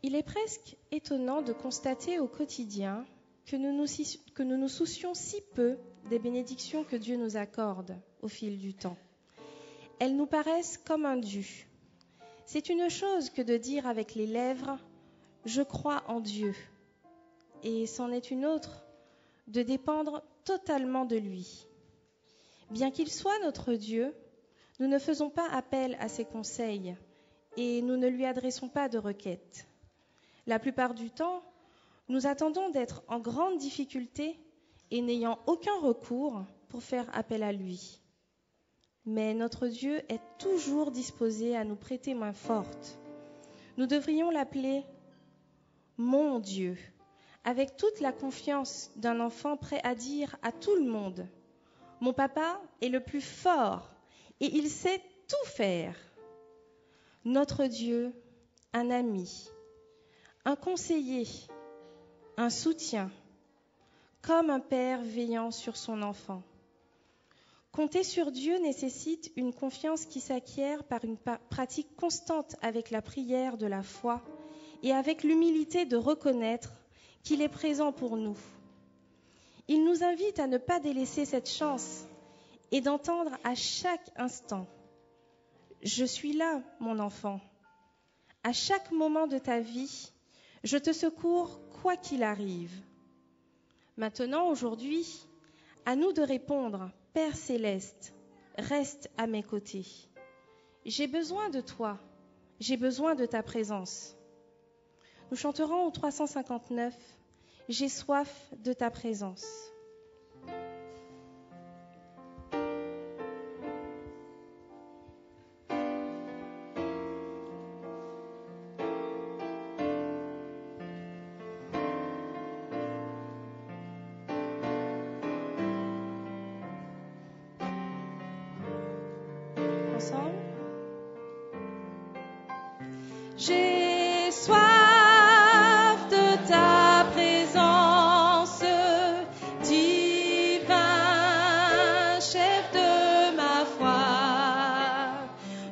Il est presque étonnant de constater au quotidien que nous nous soucions si peu des bénédictions que Dieu nous accorde au fil du temps. Elles nous paraissent comme un dû. C'est une chose que de dire avec les lèvres « Je crois en Dieu » et c'en est une autre de dépendre totalement de lui. Bien qu'il soit notre Dieu, nous ne faisons pas appel à ses conseils et nous ne lui adressons pas de requêtes. La plupart du temps, nous attendons d'être en grande difficulté et n'ayant aucun recours pour faire appel à lui. Mais notre Dieu est toujours disposé à nous prêter main forte. Nous devrions l'appeler « mon Dieu », avec toute la confiance d'un enfant prêt à dire à tout le monde « Mon papa est le plus fort et il sait tout faire ». Notre Dieu, un ami, un conseiller, un soutien, comme un père veillant sur son enfant. Compter sur Dieu nécessite une confiance qui s'acquiert par une pratique constante avec la prière de la foi et avec l'humilité de reconnaître qu'il est présent pour nous. Il nous invite à ne pas délaisser cette chance et d'entendre à chaque instant « Je suis là, mon enfant. À chaque moment de ta vie, je te secours quoi qu'il arrive. » Maintenant, aujourd'hui, à nous de répondre « Père céleste, reste à mes côtés. J'ai besoin de toi, j'ai besoin de ta présence. » Nous chanterons au 359 « J'ai soif de ta présence. » Ensemble. J'ai soif de ta présence, divin chef de ma foi,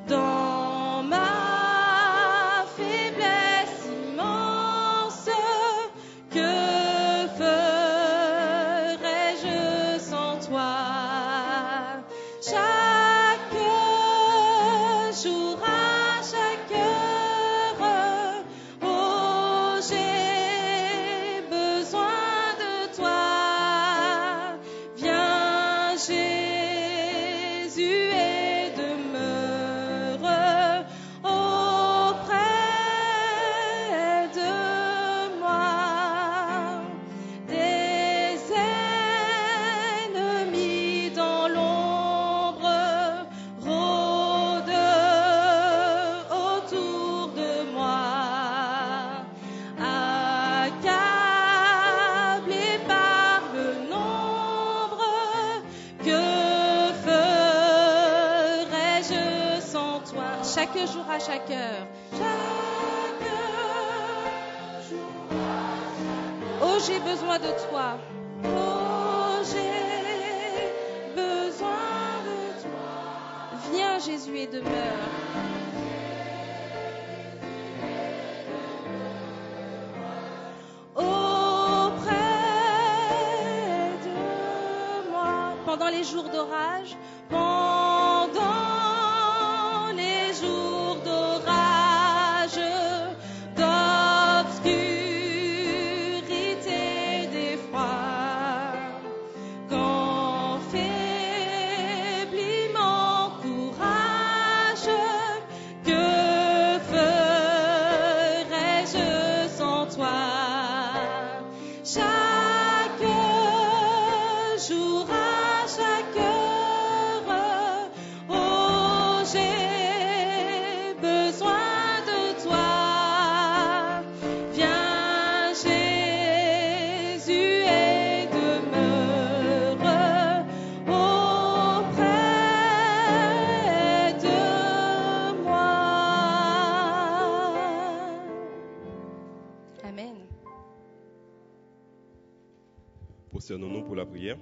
dans ma faiblesse immense, que ferais-je sans toi? Chaque jour à chaque heure, oh, j'ai besoin de toi. Viens, Jésus, et demeure auprès de moi. Des ennemis dans l'ombre rôdent autour de moi, accablé par le nombre. Que ferais-je sans toi? Chaque jour à chaque heure. Chaque jour. Oh, j'ai besoin de toi. Oh, j'ai besoin de toi. Viens, Jésus, et demeure. Auprès de moi. Pendant les jours d'orage, pendant les jours d'orage, d'obscurité, d'effroi, quand faiblit mon courage, que ferais-je sans toi? Chaque jour à chaque heure, oh, j'ai besoin de toi. Viens, Jésus, et demeure auprès de moi. Amen. Prosternons-nous pour la prière.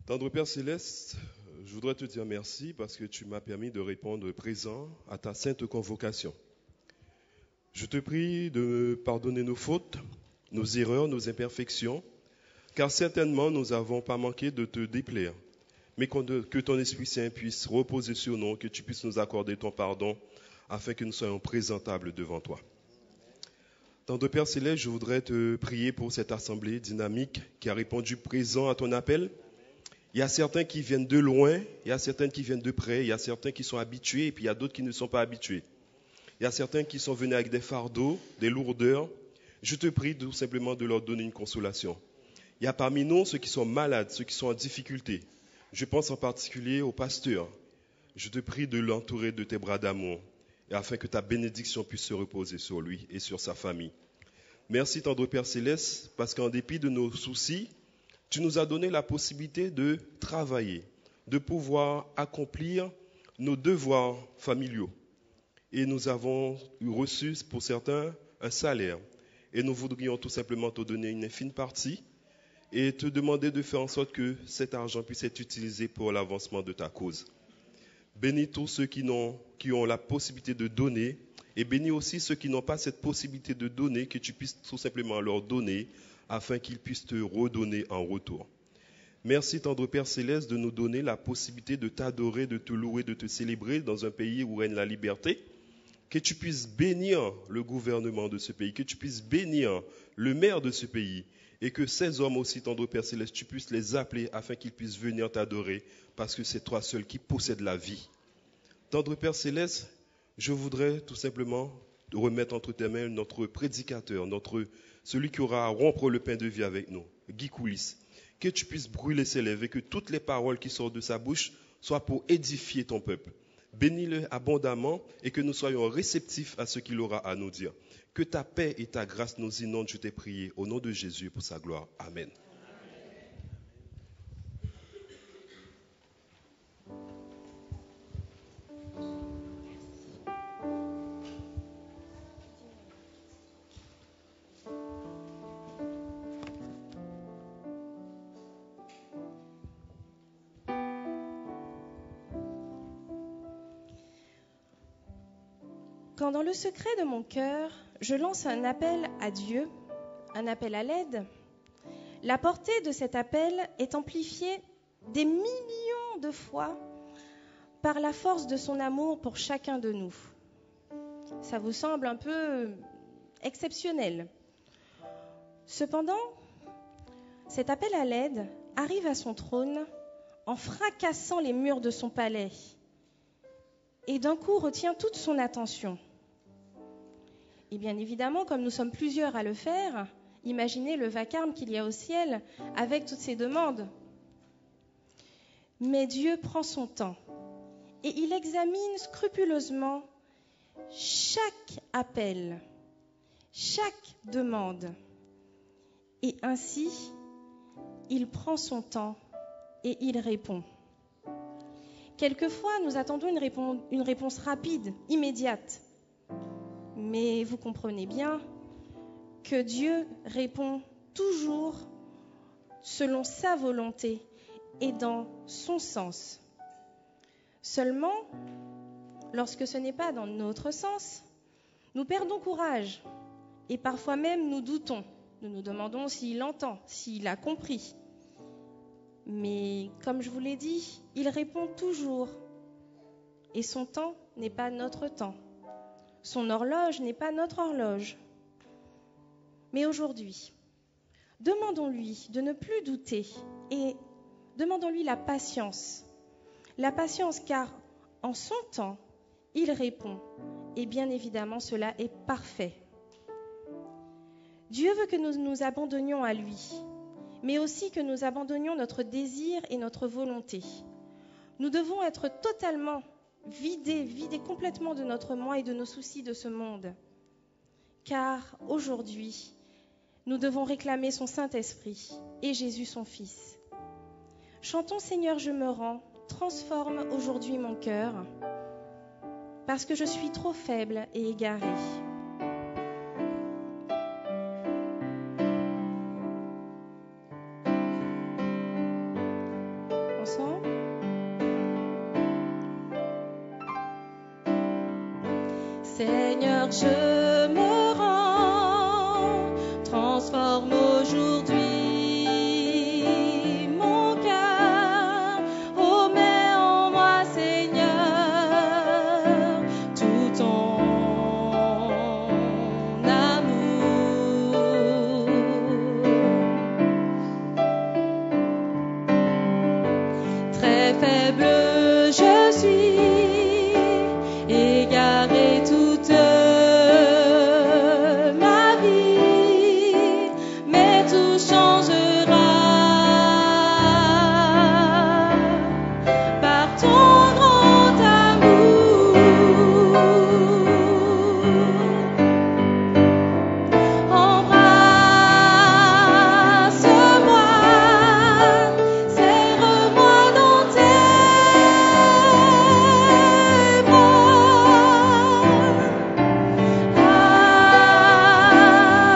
Tendre Père Céleste, je voudrais te dire merci parce que tu m'as permis de répondre présent à ta sainte convocation. Je te prie de me pardonner nos fautes, nos erreurs, nos imperfections, car certainement nous n'avons pas manqué de te déplaire. Mais que ton Esprit Saint puisse reposer sur nous, que tu puisses nous accorder ton pardon, afin que nous soyons présentables devant toi. Tendre Père Céleste, je voudrais te prier pour cette assemblée dynamique qui a répondu présent à ton appel. Il y a certains qui viennent de loin, il y a certains qui viennent de près, il y a certains qui sont habitués et puis il y a d'autres qui ne sont pas habitués. Il y a certains qui sont venus avec des fardeaux, des lourdeurs. Je te prie tout simplement de leur donner une consolation. Il y a parmi nous ceux qui sont malades, ceux qui sont en difficulté. Je pense en particulier au pasteur. Je te prie de l'entourer de tes bras d'amour et afin que ta bénédiction puisse se reposer sur lui et sur sa famille. Merci tendre Père Céleste parce qu'en dépit de nos soucis, tu nous as donné la possibilité de travailler, de pouvoir accomplir nos devoirs familiaux. Et nous avons reçu pour certains un salaire. Et nous voudrions tout simplement te donner une infime partie et te demander de faire en sorte que cet argent puisse être utilisé pour l'avancement de ta cause. Bénis tous ceux qui ont la possibilité de donner et bénis aussi ceux qui n'ont pas cette possibilité de donner, que tu puisses tout simplement leur donner afin qu'ils puissent te redonner en retour. Merci, tendre Père Céleste, de nous donner la possibilité de t'adorer, de te louer, de te célébrer dans un pays où règne la liberté. Que tu puisses bénir le gouvernement de ce pays, que tu puisses bénir le maire de ce pays, et que ces hommes aussi, tendre Père Céleste, tu puisses les appeler afin qu'ils puissent venir t'adorer, parce que c'est toi seul qui possèdes la vie. Tendre Père Céleste, je voudrais tout simplement remettre entre tes mains notre prédicateur, celui qui aura à rompre le pain de vie avec nous, Guy Coulis. Que tu puisses brûler ses lèvres et que toutes les paroles qui sortent de sa bouche soient pour édifier ton peuple. Bénis-le abondamment et que nous soyons réceptifs à ce qu'il aura à nous dire. Que ta paix et ta grâce nous inondent, je t'ai prié, au nom de Jésus pour sa gloire. Amen. Quand dans le secret de mon cœur, je lance un appel à Dieu, un appel à l'aide, la portée de cet appel est amplifiée des millions de fois par la force de son amour pour chacun de nous. Ça vous semble un peu exceptionnel. Cependant, cet appel à l'aide arrive à son trône en fracassant les murs de son palais et d'un coup retient toute son attention. Et bien évidemment, comme nous sommes plusieurs à le faire, imaginez le vacarme qu'il y a au ciel avec toutes ces demandes. Mais Dieu prend son temps et il examine scrupuleusement chaque appel, chaque demande. Et ainsi, il prend son temps et il répond. Quelquefois, nous attendons une réponse rapide, immédiate. Mais vous comprenez bien que Dieu répond toujours selon sa volonté et dans son sens. Seulement, lorsque ce n'est pas dans notre sens, nous perdons courage et parfois même nous doutons. Nous nous demandons s'il entend, s'il a compris. Mais comme je vous l'ai dit, il répond toujours. Et son temps n'est pas notre temps. Son horloge n'est pas notre horloge. Mais aujourd'hui, demandons-lui de ne plus douter et demandons-lui la patience. La patience car en son temps, il répond. Et bien évidemment, cela est parfait. Dieu veut que nous nous abandonnions à lui, mais aussi que nous abandonnions notre désir et notre volonté. Nous devons être totalement vidés complètement de notre moi et de nos soucis de ce monde. Car aujourd'hui, nous devons réclamer son Saint-Esprit et Jésus son Fils. Chantons Seigneur, je me rends, transforme aujourd'hui mon cœur, parce que je suis trop faible et égarée. Seigneur, je me rends, transforme aujourd'hui mon cœur, oh mets en moi, Seigneur, tout ton amour. Très faible je suis, égaré toute ma vie, mais tout changera par ton grand amour. Embrasse-moi, serre-moi dans tes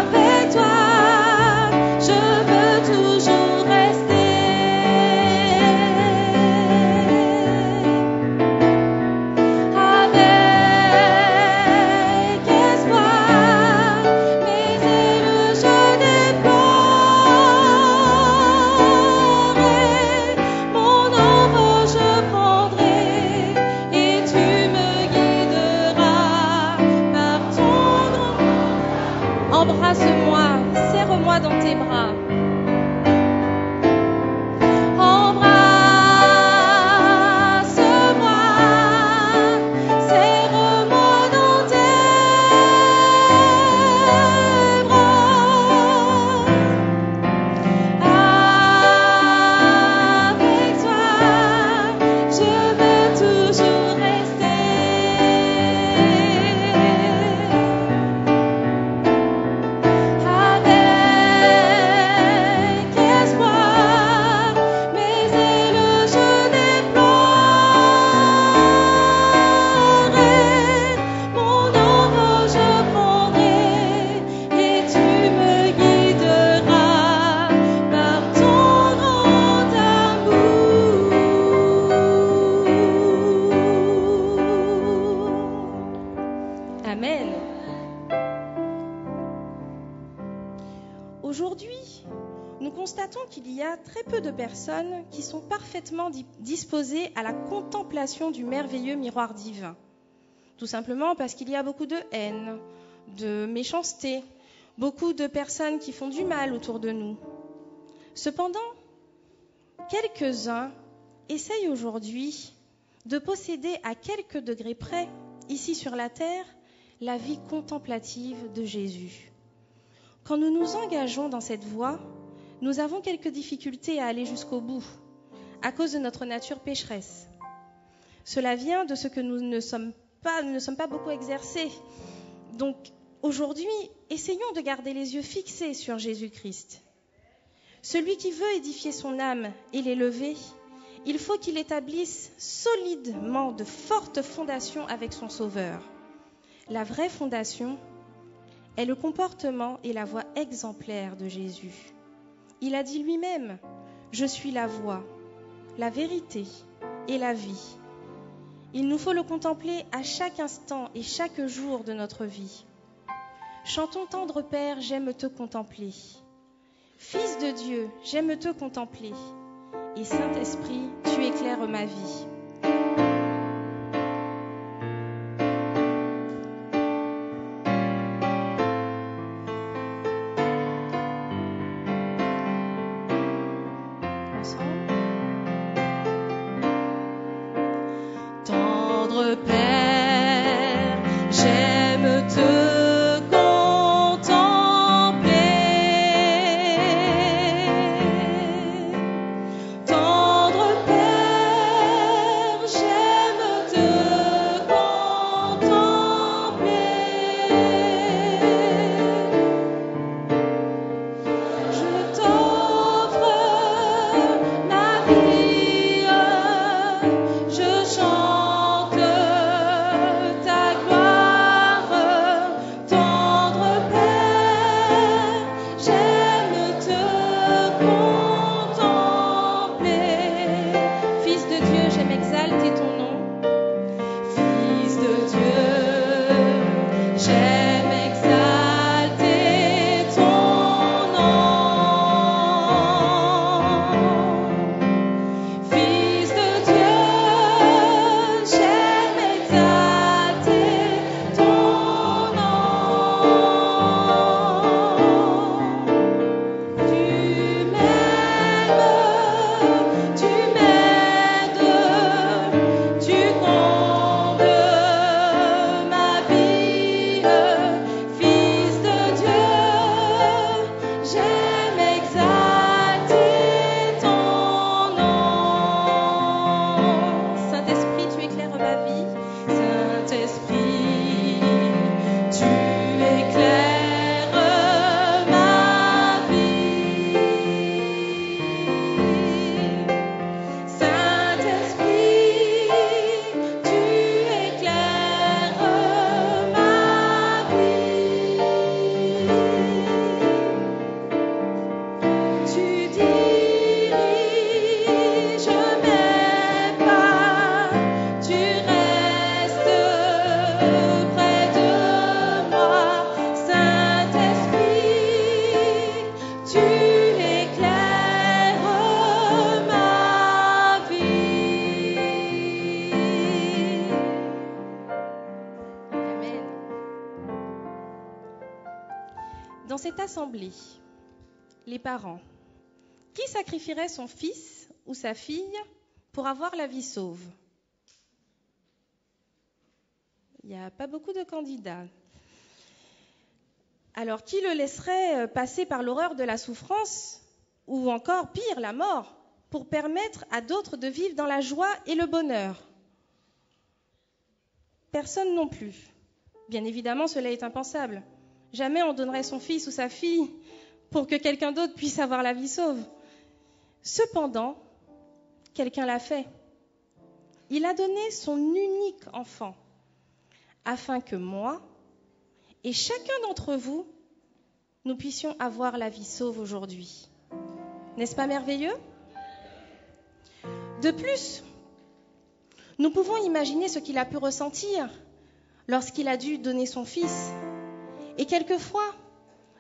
avec toi, je veux toujours rester. Avec espoir, mes ailes je déploierai, mon envol je prendrai, et tu me guideras par ton grand. Embrasse-moi, serre-moi dans tes bras. Embrasse-moi, serre-moi dans tes bras. Avec toi, je veux toujours rester. Avec espoir, mes ailes je déploierai, mon envol je prendrai, et tu me guideras par ton grand amour. Amen. Aujourd'hui, nous constatons qu'il y a très peu de personnes qui sont parfaitement disposées à la contemplation du merveilleux miroir divin. Tout simplement parce qu'il y a beaucoup de haine, de méchanceté, beaucoup de personnes qui font du mal autour de nous. Cependant, quelques-uns essayent aujourd'hui de posséder à quelques degrés près, ici sur la terre, la vie contemplative de Jésus. Quand nous nous engageons dans cette voie, nous avons quelques difficultés à aller jusqu'au bout, à cause de notre nature pécheresse. Cela vient de ce que nous ne sommes pas beaucoup exercés. Donc, aujourd'hui, essayons de garder les yeux fixés sur Jésus-Christ. Celui qui veut édifier son âme et l'élever, il faut qu'il établisse solidement de fortes fondations avec son Sauveur. La vraie fondation est le comportement et la voie exemplaire de Jésus. Il a dit lui-même, « Je suis la voie, la vérité et la vie ». Il nous faut le contempler à chaque instant et chaque jour de notre vie. Chantons tendre Père, j'aime te contempler. Fils de Dieu, j'aime te contempler. Et Saint-Esprit, tu éclaires ma vie. Tendre Père, j'aime te contempler. Tendre Père, j'aime te contempler. Je t'offre ma vie, je chante Dans cette assemblée, les parents, qui sacrifierait son fils ou sa fille pour avoir la vie sauve? Il n'y a pas beaucoup de candidats. Alors, qui le laisserait passer par l'horreur de la souffrance, ou encore pire, la mort, pour permettre à d'autres de vivre dans la joie et le bonheur? Personne non plus. Bien évidemment, cela est impensable. Jamais on donnerait son fils ou sa fille pour que quelqu'un d'autre puisse avoir la vie sauve. Cependant, quelqu'un l'a fait. Il a donné son unique enfant, afin que moi et chacun d'entre vous, nous puissions avoir la vie sauve aujourd'hui. N'est-ce pas merveilleux? De plus, nous pouvons imaginer ce qu'il a pu ressentir lorsqu'il a dû donner son fils. Et quelquefois,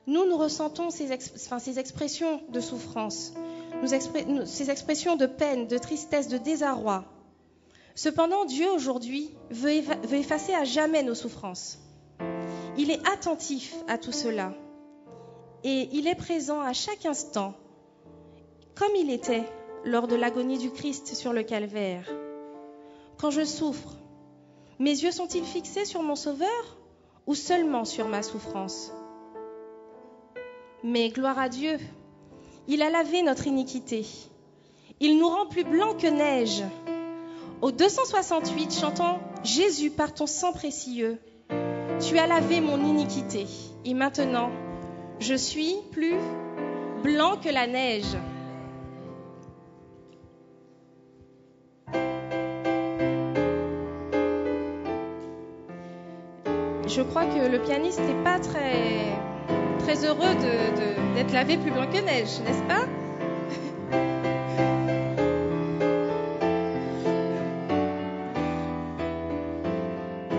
nous ressentons ces expressions de souffrance, ces expressions de peine, de tristesse, de désarroi. Cependant, Dieu, aujourd'hui, veut effacer à jamais nos souffrances. Il est attentif à tout cela. Et il est présent à chaque instant, comme il était lors de l'agonie du Christ sur le calvaire. Quand je souffre, mes yeux sont-ils fixés sur mon Sauveur ou seulement sur ma souffrance? Mais gloire à Dieu, il a lavé notre iniquité. Il nous rend plus blancs que neige. Au 268, chantons « Jésus, par ton sang précieux, tu as lavé mon iniquité. Et maintenant, je suis plus blanc que la neige. » Je crois que le pianiste n'est pas très heureux d'être lavé plus blanc que neige, n'est-ce pas?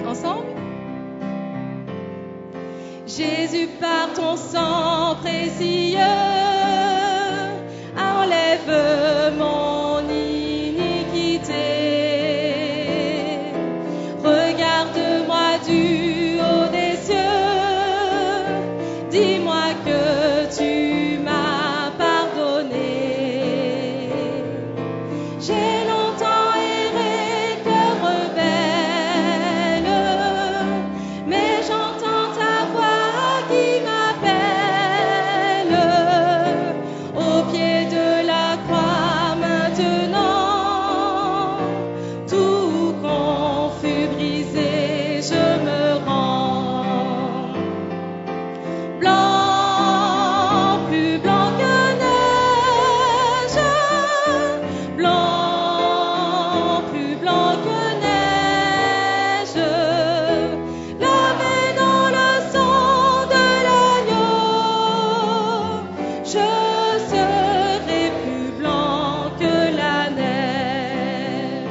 Ensemble? Jésus, par ton sang précieux, enlève mon iniquité. Regarde-moi du haut des cieux, dis-moi que tu m'as pardonné. J'ai longtemps erré, cœur rebelle, mais j'entends ta voix qui m'appelle. Au pied de la croix maintenant, tout confus brisé, je me rends. Blanc, plus blanc que neige, blanc, plus blanc que neige, lavé dans le sang de l'agneau, je serai plus blanc que la neige.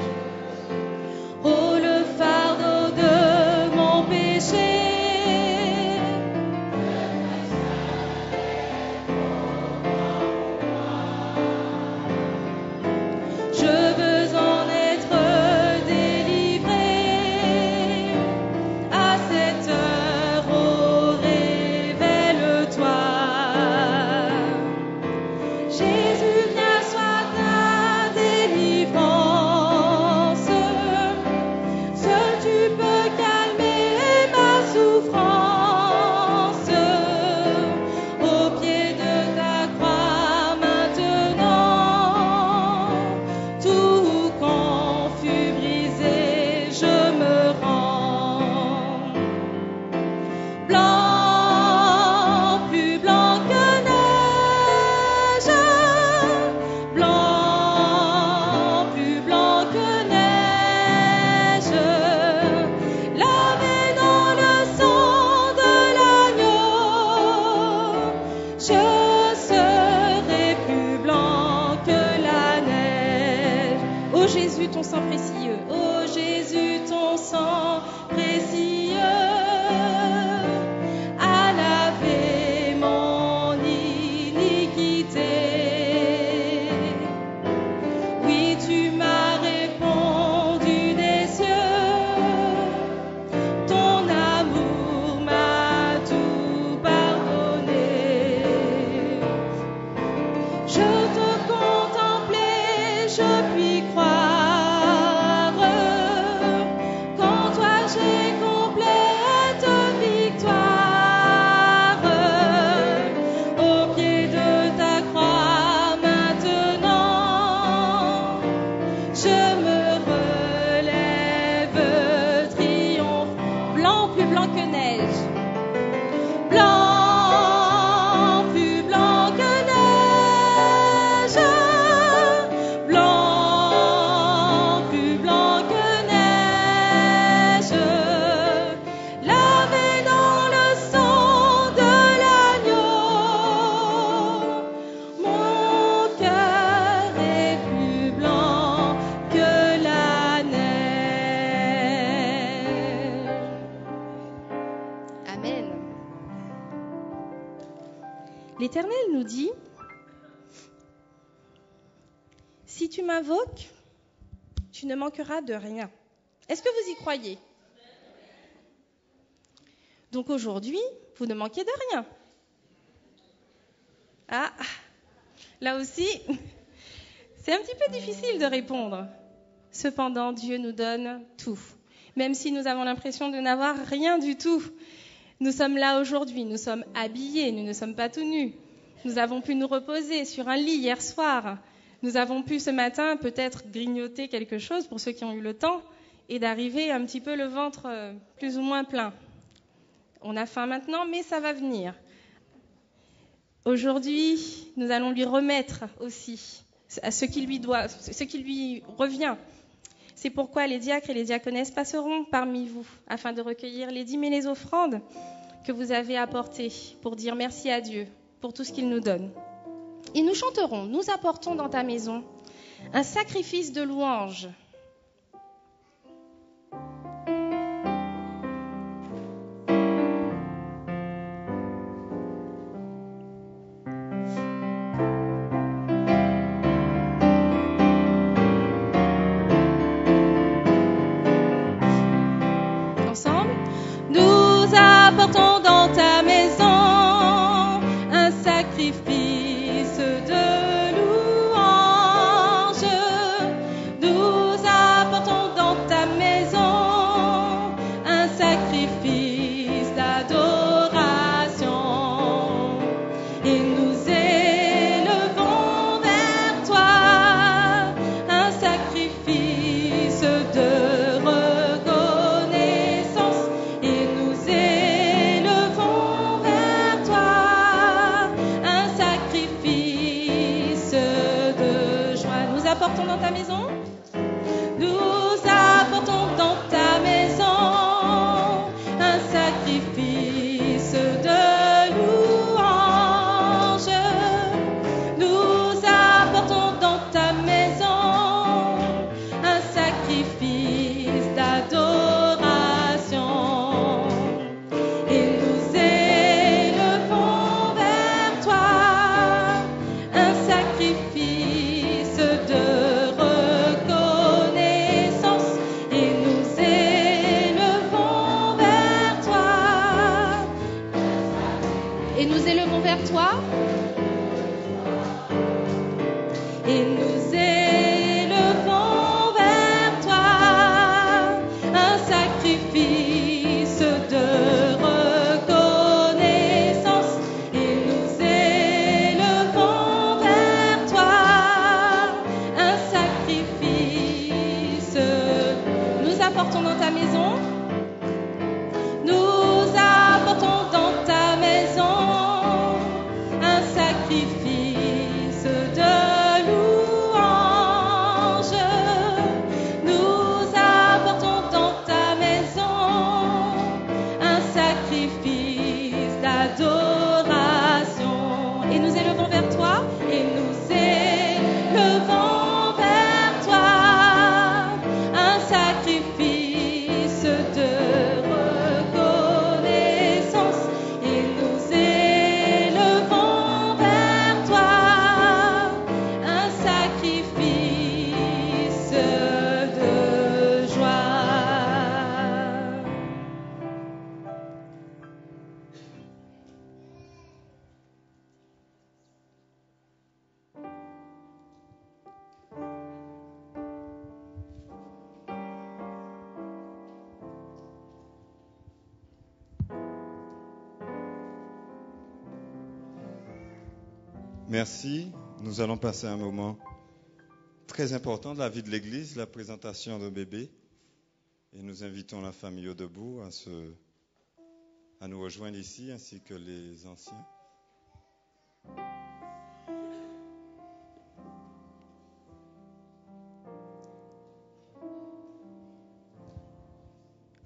Oh, le fardeau de mon péché, je veux en être délivré. À cette heure, oh, révèle-toi. Jésus, viens, sois ta délivrance. Seul tu peux calmer ma souffrance. Au pied de ta croix maintenant, tout confus brisé, je me rends. Blanc, plus blanc que neige, blanc, plus blanc que neige, lavé dans le sang de l'agneau, je serai plus blanc que la neige. Ô Jésus, ton sang précieux, ô Jésus, ton sang précieux, a lavé mon iniquité. Oui, tu m'as répondu des cieux, ton amour m'a tout pardonné. plus blanc que neige. Blanc, plus blanc que neige. Blanc, plus blanc que neige. Lavé dans le sang de l'agneau. Mon cœur est plus blanc que la neige. Amen. L'Éternel nous dit, si tu m'invoques, tu ne manqueras de rien. Est-ce que vous y croyez? Donc aujourd'hui, vous ne manquez de rien. Ah, là aussi, c'est un petit peu difficile de répondre. Cependant, Dieu nous donne tout. Même si nous avons l'impression de n'avoir rien du tout. Nous sommes là aujourd'hui, nous sommes habillés, nous ne sommes pas tout nus. Nous avons pu nous reposer sur un lit hier soir. Nous avons pu ce matin peut-être grignoter quelque chose pour ceux qui ont eu le temps et d'arriver un petit peu le ventre plus ou moins plein. On a faim maintenant, mais ça va venir. Aujourd'hui, nous allons lui remettre aussi à ce qui lui doit, ce qui lui revient. C'est pourquoi les diacres et les diaconesses passeront parmi vous afin de recueillir les dîmes et les offrandes que vous avez apportées pour dire merci à Dieu pour tout ce qu'il nous donne. Et nous chanterons, nous apportons dans ta maison un sacrifice de louange. Ensemble, nous apportons dans ta maison un sacrifice de louange. Nous apportons dans ta maison un sacrifice d'adoration. Et nous élevons vers toi un sacrifice de reconnaissance. Et nous élevons vers toi un sacrifice de joie. Nous apportons dans ta maison. Nous apportons dans ta maison un sacrifice de louange. Nous apportons dans ta maison un sacrifice d'adoration. Et nous élevons vers toi un sacrifice de reconnaissance. Et nous élevons vers toi. Et nous élevons vers toi. Et nous élevons vers toi un sacrifice de reconnaissance. Et nous élevons vers toi un sacrifice. Nous apportons dans ta maison. Nous apportons dans ta maison un sacrifice de louange. Nous apportons dans ta maison un sacrifice d'adoration. Et nous élevons vers toi. Et nous élevons vers toi un sacrifice de reconnaissance. Et nous élevons vers toi un sacrifice de joie. Merci. Nous allons passer un moment très important de la vie de l'Église, la présentation de bébé. Et nous invitons la famille au debout à se à nous rejoindre ici, ainsi que les anciens.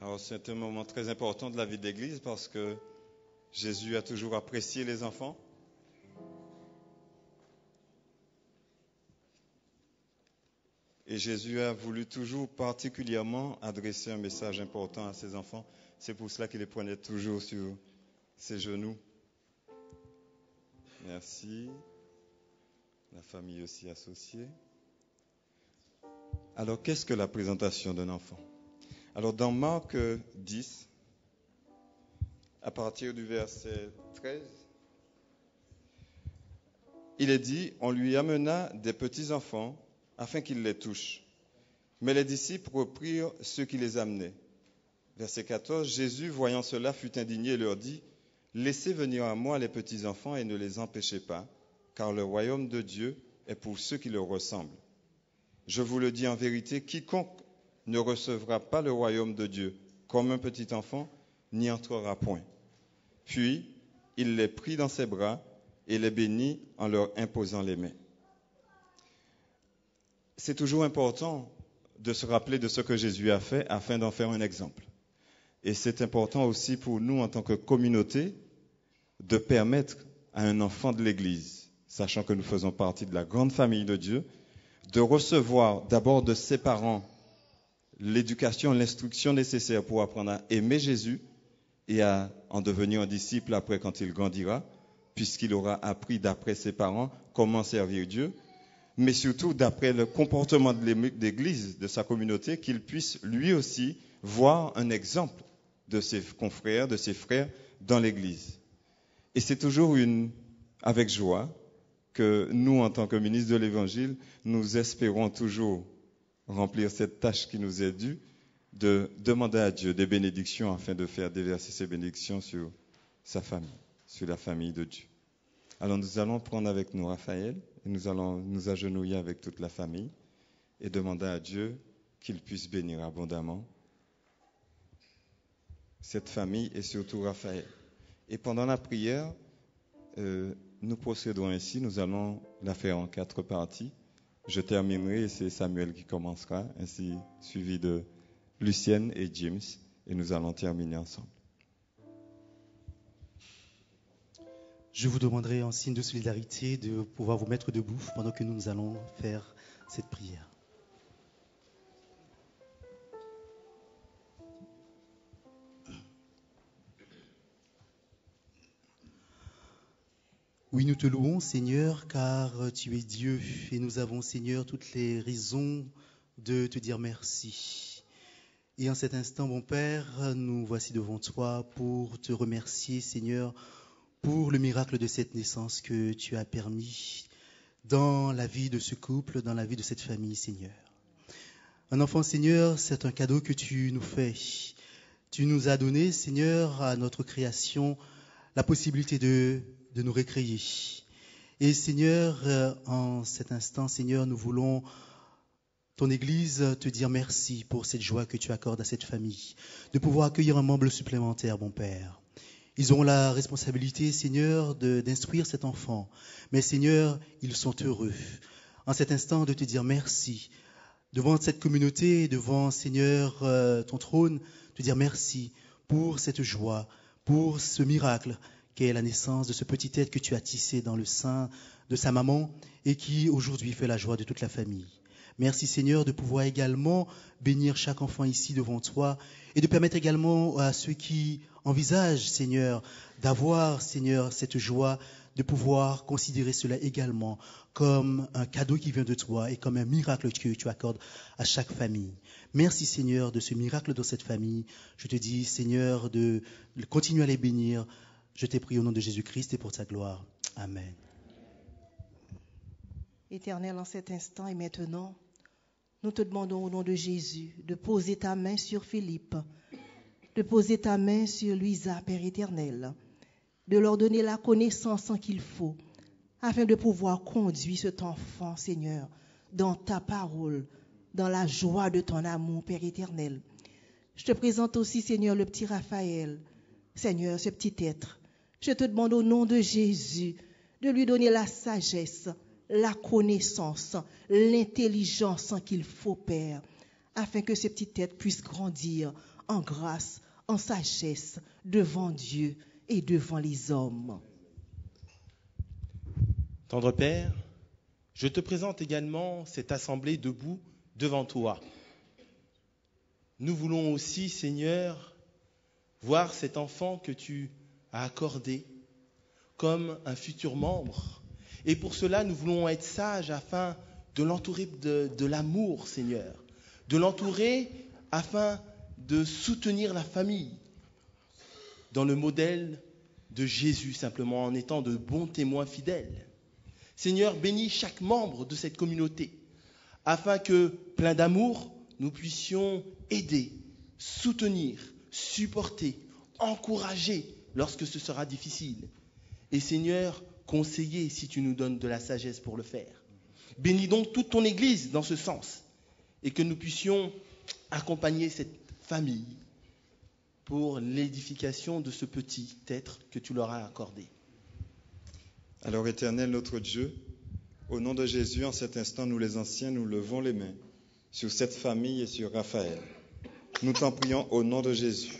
Alors, c'est un moment très important de la vie de l'Église parce que Jésus a toujours apprécié les enfants. Et Jésus a voulu toujours particulièrement adresser un message important à ses enfants. C'est pour cela qu'il les prenait toujours sur ses genoux. Merci. La famille aussi associée. Alors, qu'est-ce que la présentation d'un enfant? Alors, dans Marc 10, à partir du verset 13, il est dit, on lui amena des petits enfants afin qu'il les touche. Mais les disciples reprirent ceux qui les amenaient. Verset 14, Jésus, voyant cela, fut indigné et leur dit, laissez venir à moi les petits enfants et ne les empêchez pas, car le royaume de Dieu est pour ceux qui leur ressemblent. Je vous le dis en vérité, quiconque ne recevra pas le royaume de Dieu comme un petit enfant, n'y entrera point. Puis, il les prit dans ses bras et les bénit en leur imposant les mains. C'est toujours important de se rappeler de ce que Jésus a fait afin d'en faire un exemple. Et c'est important aussi pour nous, en tant que communauté, de permettre à un enfant de l'Église, sachant que nous faisons partie de la grande famille de Dieu, de recevoir d'abord de ses parents l'éducation, l'instruction nécessaire pour apprendre à aimer Jésus et à en devenir un disciple après quand il grandira, puisqu'il aura appris d'après ses parents comment servir Dieu, mais surtout d'après le comportement de l'Église, de sa communauté, qu'il puisse lui aussi voir un exemple de ses confrères, de ses frères dans l'Église. Et c'est toujours avec joie que nous, en tant que ministres de l'Évangile, nous espérons toujours remplir cette tâche qui nous est due, de demander à Dieu des bénédictions afin de faire déverser ces bénédictions sur sa famille, sur la famille de Dieu. Alors nous allons prendre avec nous Raphaël et nous allons nous agenouiller avec toute la famille et demander à Dieu qu'il puisse bénir abondamment cette famille et surtout Raphaël. Et pendant la prière, nous procéderons ainsi, nous allons la faire en 4 parties. Je terminerai et c'est Samuel qui commencera, ainsi suivi de Lucienne et James, et nous allons terminer ensemble. Je vous demanderai en signe de solidarité de pouvoir vous mettre debout pendant que nous allons faire cette prière. Oui, nous te louons, Seigneur, car tu es Dieu et nous avons, Seigneur, toutes les raisons de te dire merci. Et en cet instant, mon Père, nous voici devant toi pour te remercier, Seigneur, pour le miracle de cette naissance que tu as permis dans la vie de ce couple, dans la vie de cette famille, Seigneur. Un enfant, Seigneur, c'est un cadeau que tu nous fais. Tu nous as donné, Seigneur, à notre création, la possibilité de nous récréer. Et Seigneur, en cet instant, Seigneur, nous voulons, ton Église, te dire merci pour cette joie que tu accordes à cette famille, de pouvoir accueillir un membre supplémentaire, mon Père. Ils ont la responsabilité, Seigneur, d'instruire cet enfant. Mais Seigneur, ils sont heureux. En cet instant, de te dire merci. Devant cette communauté, devant, Seigneur, ton trône, te dire merci pour cette joie, pour ce miracle qu'est la naissance de ce petit être que tu as tissé dans le sein de sa maman et qui aujourd'hui fait la joie de toute la famille. Merci Seigneur de pouvoir également bénir chaque enfant ici devant toi et de permettre également à ceux qui envisagent, Seigneur, d'avoir, Seigneur, cette joie, de pouvoir considérer cela également comme un cadeau qui vient de toi et comme un miracle que tu accordes à chaque famille. Merci Seigneur de ce miracle dans cette famille. Je te dis Seigneur de continuer à les bénir. Je t'ai prié au nom de Jésus-Christ et pour ta gloire. Amen. Éternel, en cet instant et maintenant, nous te demandons au nom de Jésus de poser ta main sur Philippe, de poser ta main sur Luisa, Père éternel, de leur donner la connaissance qu'il faut afin de pouvoir conduire cet enfant, Seigneur, dans ta parole, dans la joie de ton amour, Père éternel. Je te présente aussi, Seigneur, le petit Raphaël. Seigneur, ce petit être. Je te demande au nom de Jésus de lui donner la sagesse, la connaissance, l'intelligence qu'il faut, Père, afin que ce petit être puisse grandir en grâce, en sagesse, devant Dieu et devant les hommes. Tendre Père, je te présente également cette assemblée debout devant toi. Nous voulons aussi, Seigneur, voir cet enfant que tu as accordé comme un futur membre. Et pour cela, nous voulons être sages afin de l'entourer de l'amour, Seigneur. De l'entourer afin de soutenir la famille dans le modèle de Jésus, simplement en étant de bons témoins fidèles. Seigneur, bénis chaque membre de cette communauté afin que, plein d'amour, nous puissions aider, soutenir, supporter, encourager lorsque ce sera difficile. Et Seigneur, conseiller si tu nous donnes de la sagesse pour le faire. Bénis donc toute ton Église dans ce sens et que nous puissions accompagner cette famille pour l'édification de ce petit être que tu leur as accordé. Alors, Éternel, notre Dieu, au nom de Jésus, en cet instant, nous les anciens, nous levons les mains sur cette famille et sur Raphaël. Nous t'en prions au nom de Jésus,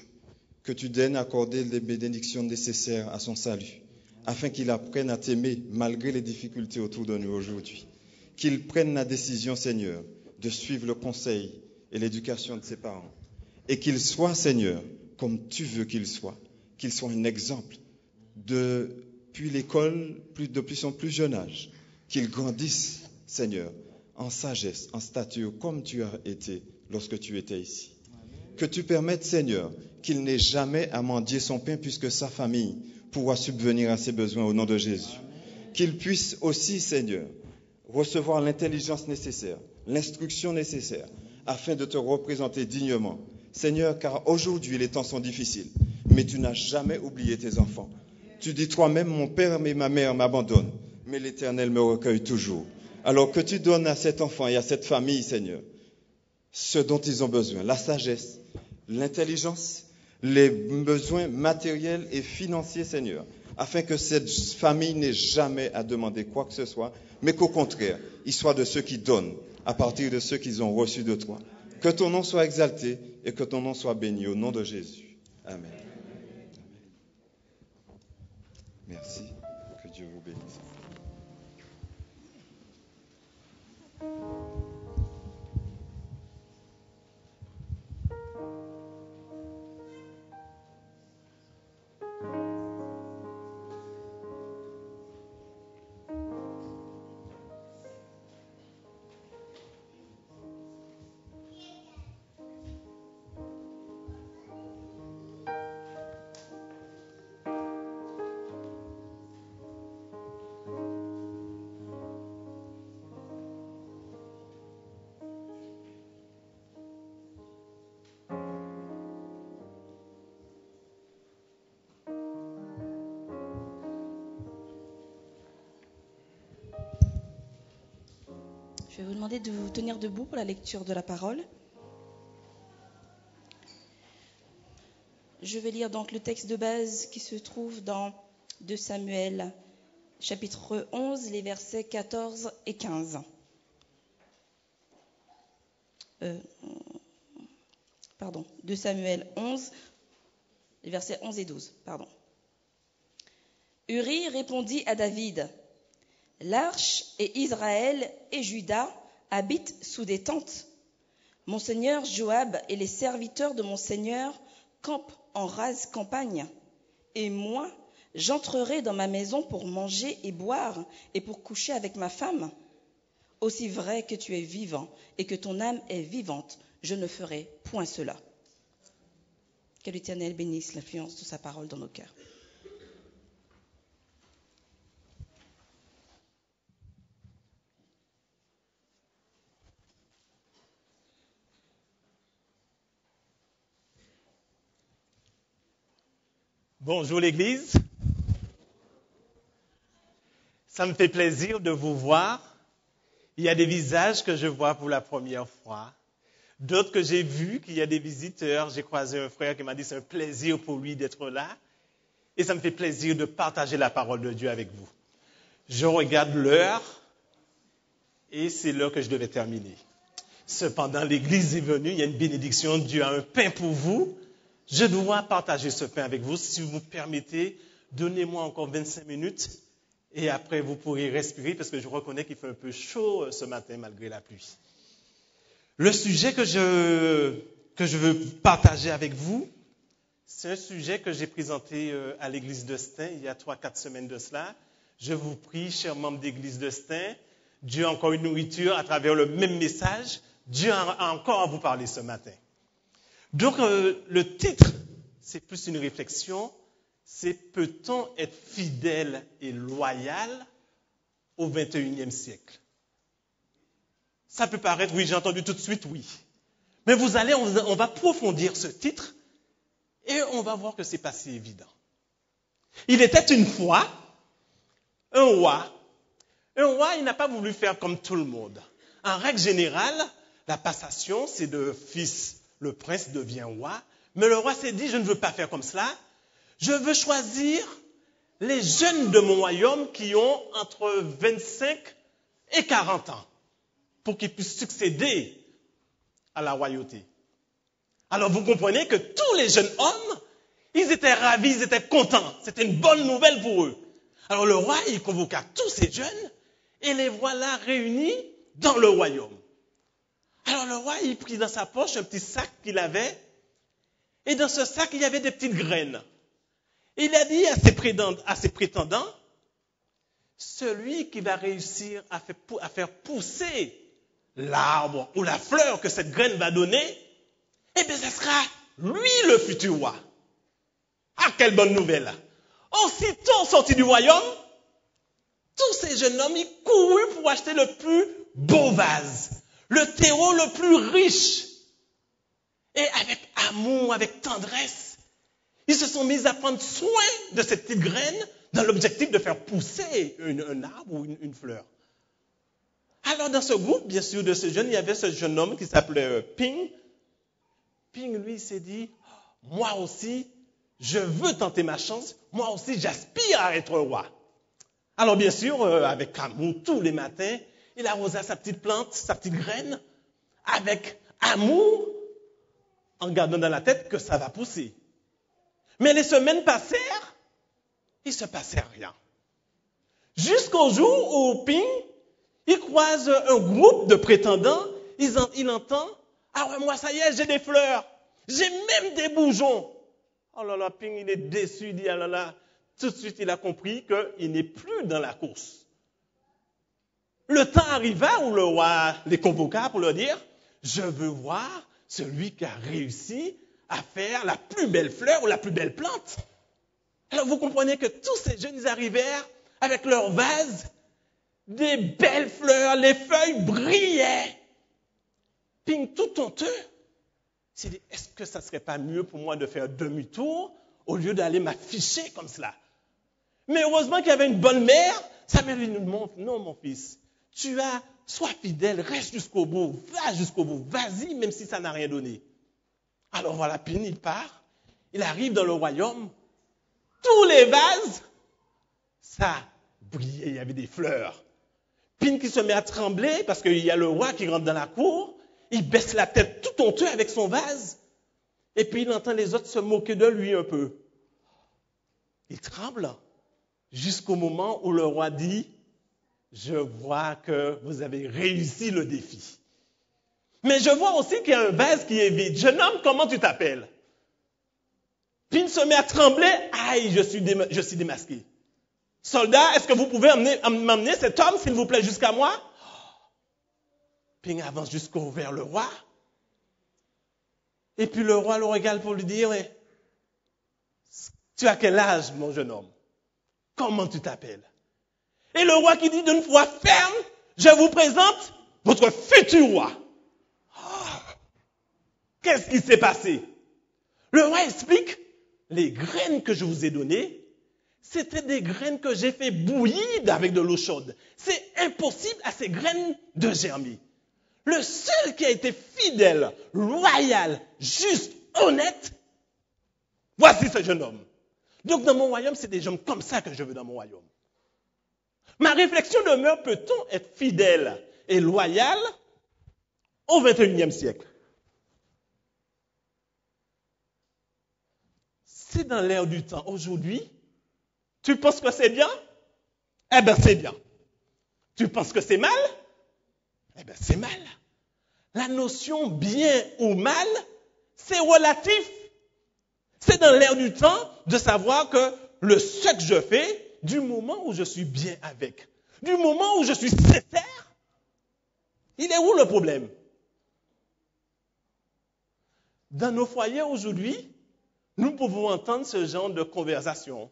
que tu daignes accorder les bénédictions nécessaires à son salut, afin qu'il apprenne à t'aimer malgré les difficultés autour de nous aujourd'hui. Qu'il prenne la décision, Seigneur, de suivre le conseil et l'éducation de ses parents. Et qu'il soit, Seigneur, comme tu veux qu'il soit un exemple depuis l'école, depuis son plus jeune âge, qu'il grandisse, Seigneur, en sagesse, en stature, comme tu as été lorsque tu étais ici. Que tu permettes, Seigneur, qu'il n'ait jamais à mendier son pain, puisque sa famille pourra subvenir à ses besoins au nom de Jésus. Qu'il puisse aussi, Seigneur, recevoir l'intelligence nécessaire, l'instruction nécessaire, afin de te représenter dignement. Seigneur, car aujourd'hui les temps sont difficiles, mais tu n'as jamais oublié tes enfants. Tu dis toi-même, mon père et ma mère m'abandonnent, mais l'Éternel me recueille toujours. Alors que tu donnes à cet enfant et à cette famille, Seigneur, ce dont ils ont besoin, la sagesse, l'intelligence, les besoins matériels et financiers, Seigneur, afin que cette famille n'ait jamais à demander quoi que ce soit, mais qu'au contraire, ils soient de ceux qui donnent à partir de ceux qu'ils ont reçus de toi. Que ton nom soit exalté et que ton nom soit béni au nom de Jésus. Amen. Merci. Que Dieu vous bénisse. Je vais vous demander de vous tenir debout pour la lecture de la parole. Je vais lire donc le texte de base qui se trouve dans 2 Samuel, chapitre 11, les versets 14 et 15. 2 Samuel 11, les versets 11 et 12. Uri répondit à David: L'arche et Israël et Juda habitent sous des tentes. Mon seigneur Joab et les serviteurs de mon seigneur campent en rase campagne. Et moi, j'entrerai dans ma maison pour manger et boire et pour coucher avec ma femme. Aussi vrai que tu es vivant et que ton âme est vivante, je ne ferai point cela. Que l'Éternel bénisse l'influence de sa parole dans nos cœurs. Bonjour l'Église. Ça me fait plaisir de vous voir. Il y a des visages que je vois pour la première fois. D'autres que j'ai vus, qu'il y a des visiteurs. J'ai croisé un frère qui m'a dit que c'est un plaisir pour lui d'être là. et ça me fait plaisir de partager la parole de Dieu avec vous. Je regarde l'heure et c'est l'heure que je devais terminer. Cependant, l'église est venue, il y a une bénédiction, Dieu a un pain pour vous. Je dois partager ce pain avec vous. Si vous me permettez, donnez-moi encore 25 minutes et après vous pourrez respirer parce que je reconnais qu'il fait un peu chaud ce matin malgré la pluie. Le sujet que je veux partager avec vous, c'est un sujet que j'ai présenté à l'église de Stein il y a 3-4 semaines de cela. Je vous prie, chers membres d'église de Stein, Dieu a encore une nourriture à travers le même message. Dieu a encore à vous parler ce matin. Donc, le titre, c'est plus une réflexion, c'est « Peut-on être fidèle et loyal au XXIe siècle ?» Ça peut paraître, oui, j'ai entendu tout de suite, oui. Mais vous allez, on va approfondir ce titre et on va voir que c'est pas si évident. Il était une fois un roi. Un roi, il n'a pas voulu faire comme tout le monde. En règle générale, la passation, c'est de fils, le prince devient roi. Mais le roi s'est dit, je ne veux pas faire comme cela. Je veux choisir les jeunes de mon royaume qui ont entre 25 et 40 ans pour qu'ils puissent succéder à la royauté. Alors vous comprenez que tous les jeunes hommes, ils étaient ravis, ils étaient contents. C'était une bonne nouvelle pour eux. Alors le roi, il convoqua tous ces jeunes et les voilà réunis dans le royaume. Alors le roi, il prit dans sa poche un petit sac qu'il avait et dans ce sac, il y avait des petites graines. Et il a dit à ses prétendants, celui qui va réussir à faire pousser l'arbre ou la fleur que cette graine va donner, eh bien, ce sera lui le futur roi. Ah, quelle bonne nouvelle! Aussitôt sorti du royaume, tous ces jeunes hommes, ils coururent pour acheter le plus beau vase, le terreau le plus riche. Et avec amour, avec tendresse, ils se sont mis à prendre soin de cette petite graine dans l'objectif de faire pousser un arbre ou une fleur. Alors dans ce groupe, bien sûr, de ces jeunes, il y avait ce jeune homme qui s'appelait Ping. Ping, lui, s'est dit, moi aussi, je veux tenter ma chance. Moi aussi, j'aspire à être roi. Alors bien sûr, avec amour, tous les matins, il arrosa sa petite plante, sa petite graine, avec amour, en gardant dans la tête que ça va pousser. Mais les semaines passèrent, il ne se passait rien. Jusqu'au jour où Ping, il croise un groupe de prétendants, il entend, ah ouais, moi ça y est, j'ai des fleurs, j'ai même des bourgeons. Oh là là, Ping, il est déçu, il dit, ah là là, tout de suite il a compris qu'il n'est plus dans la course. Le temps arriva où le roi les convoqua pour leur dire, je veux voir celui qui a réussi à faire la plus belle fleur ou la plus belle plante. Alors vous comprenez que tous ces jeunes, ils arrivèrent avec leur vase, des belles fleurs, les feuilles brillaient. Ping, tout honteux, s'est dit, est-ce que ça ne serait pas mieux pour moi de faire demi-tour au lieu d'aller m'afficher comme cela? Mais heureusement qu'il y avait une bonne mère, sa mère lui dit, non mon fils, sois fidèle, reste jusqu'au bout, va jusqu'au bout, vas-y même si ça n'a rien donné. Alors voilà, Ping, il part, il arrive dans le royaume, tous les vases, ça brillait, il y avait des fleurs. Ping qui se met à trembler parce qu'il y a le roi qui rentre dans la cour, il baisse la tête tout honteux avec son vase, et puis il entend les autres se moquer de lui un peu. Il tremble jusqu'au moment où le roi dit, je vois que vous avez réussi le défi. Mais je vois aussi qu'il y a un vase qui est vide. Jeune homme, comment tu t'appelles? Ping se met à trembler. Aïe, je suis démasqué. Soldat, est-ce que vous pouvez m'emmener cet homme, s'il vous plaît, jusqu'à moi? Ping avance vers le roi. Et puis le roi le regarde pour lui dire, tu as quel âge, mon jeune homme? Comment tu t'appelles? Et le roi qui dit d'une voix ferme, je vous présente votre futur roi. Qu'est-ce qui s'est passé? Le roi explique, les graines que je vous ai données, c'était des graines que j'ai fait bouillir avec de l'eau chaude. C'est impossible à ces graines de germer. Le seul qui a été fidèle, loyal, juste, honnête, voici ce jeune homme. Donc dans mon royaume, c'est des gens comme ça que je veux dans mon royaume. Ma réflexion demeure, peut-on être fidèle et loyal au XXIe siècle? C'est dans l'air du temps. Aujourd'hui, tu penses que c'est bien? Eh bien, c'est bien. Tu penses que c'est mal? Eh bien, c'est mal. La notion bien ou mal, c'est relatif. C'est dans l'air du temps de savoir que ce que je fais, du moment où je suis bien avec, du moment où je suis sincère, il est où le problème? Dans nos foyers aujourd'hui, nous pouvons entendre ce genre de conversation.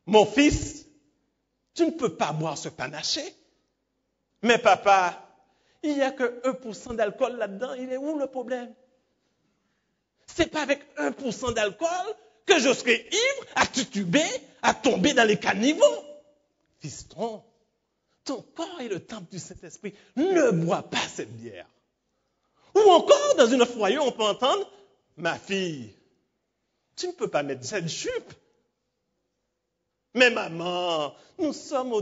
Mon fils, tu ne peux pas boire ce panaché. Mais papa, il n'y a que 1% d'alcool là-dedans. Il est où le problème? C'est pas avec 1% d'alcool que je serai ivre, à tituber, à tomber dans les caniveaux. Fiston, ton corps est le temple du Saint-Esprit. Ne bois pas cette bière. Ou encore, dans une foyer, on peut entendre, ma fille, tu ne peux pas mettre cette jupe. Mais maman, nous sommes au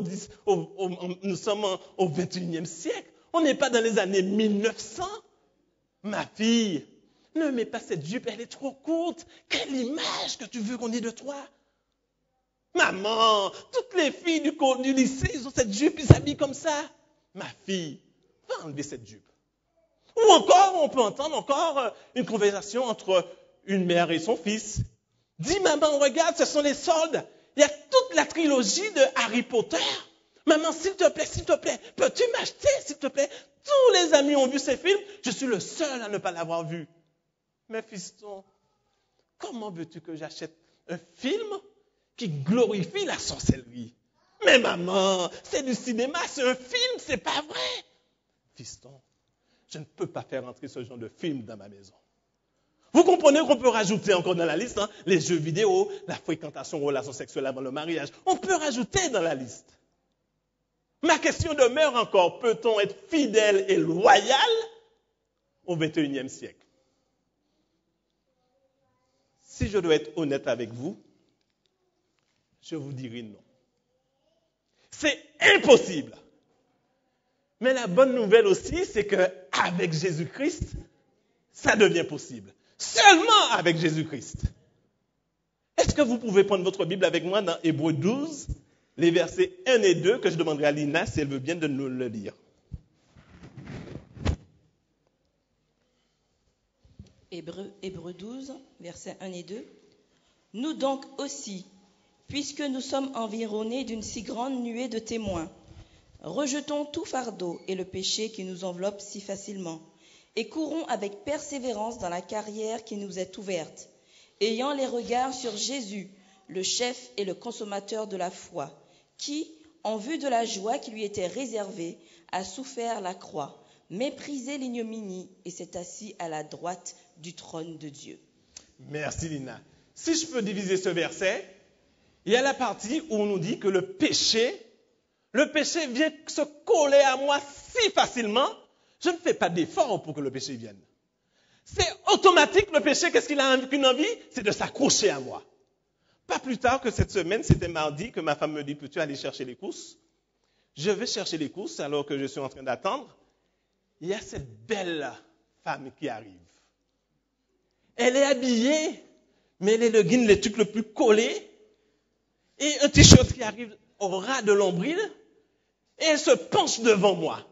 XXIe siècle. On n'est pas dans les années 1900. Ma fille, ne mets pas cette jupe, elle est trop courte. Quelle image que tu veux qu'on ait de toi? Maman, toutes les filles du lycée, ils ont cette jupe, ils s'habillent comme ça. Ma fille, va enlever cette jupe. Ou encore, on peut entendre encore une conversation entre une mère et son fils. Dis, maman, regarde, ce sont les soldes. Il y a toute la trilogie de Harry Potter. Maman, s'il te plaît, peux-tu m'acheter, s'il te plaît? Tous les amis ont vu ces films. Je suis le seul à ne pas l'avoir vu. Mais fiston, comment veux-tu que j'achète un film qui glorifie la sorcellerie? Mais maman, c'est du cinéma, c'est un film, c'est pas vrai. Fiston, je ne peux pas faire entrer ce genre de film dans ma maison. Vous comprenez qu'on peut rajouter encore dans la liste, les jeux vidéo, la fréquentation aux relations sexuelles avant le mariage. On peut rajouter dans la liste. Ma question demeure encore, peut-on être fidèle et loyal au XXIe siècle? Si je dois être honnête avec vous, je vous dirai non. C'est impossible. Mais la bonne nouvelle aussi, c'est qu'avec Jésus-Christ, ça devient possible. Seulement avec Jésus-Christ. Est-ce que vous pouvez prendre votre Bible avec moi dans Hébreux 12, les versets 1 et 2, que je demanderai à Lina si elle veut bien de nous le lire. Hébreux 12, versets 1 et 2. Nous donc aussi, puisque nous sommes environnés d'une si grande nuée de témoins, rejetons tout fardeau et le péché qui nous enveloppe si facilement, et courons avec persévérance dans la carrière qui nous est ouverte, ayant les regards sur Jésus, le chef et le consommateur de la foi, qui, en vue de la joie qui lui était réservée, a souffert la croix, méprisé l'ignominie et s'est assis à la droite du trône de Dieu. Merci Lina. Si je peux diviser ce verset, il y a la partie où on nous dit que le péché vient se coller à moi si facilement, je ne fais pas d'effort pour que le péché vienne. C'est automatique, le péché, qu'est-ce qu'il a qu'une envie? C'est de s'accrocher à moi. Pas plus tard que cette semaine, c'était mardi, que ma femme me dit, peux-tu aller chercher les courses? Je vais chercher les courses alors que je suis en train d'attendre. Il y a cette belle femme qui arrive. Elle est habillée, mais elle est le guine, les trucs le plus collé, et un t-shirt qui arrive au ras de l'ombril, et elle se penche devant moi.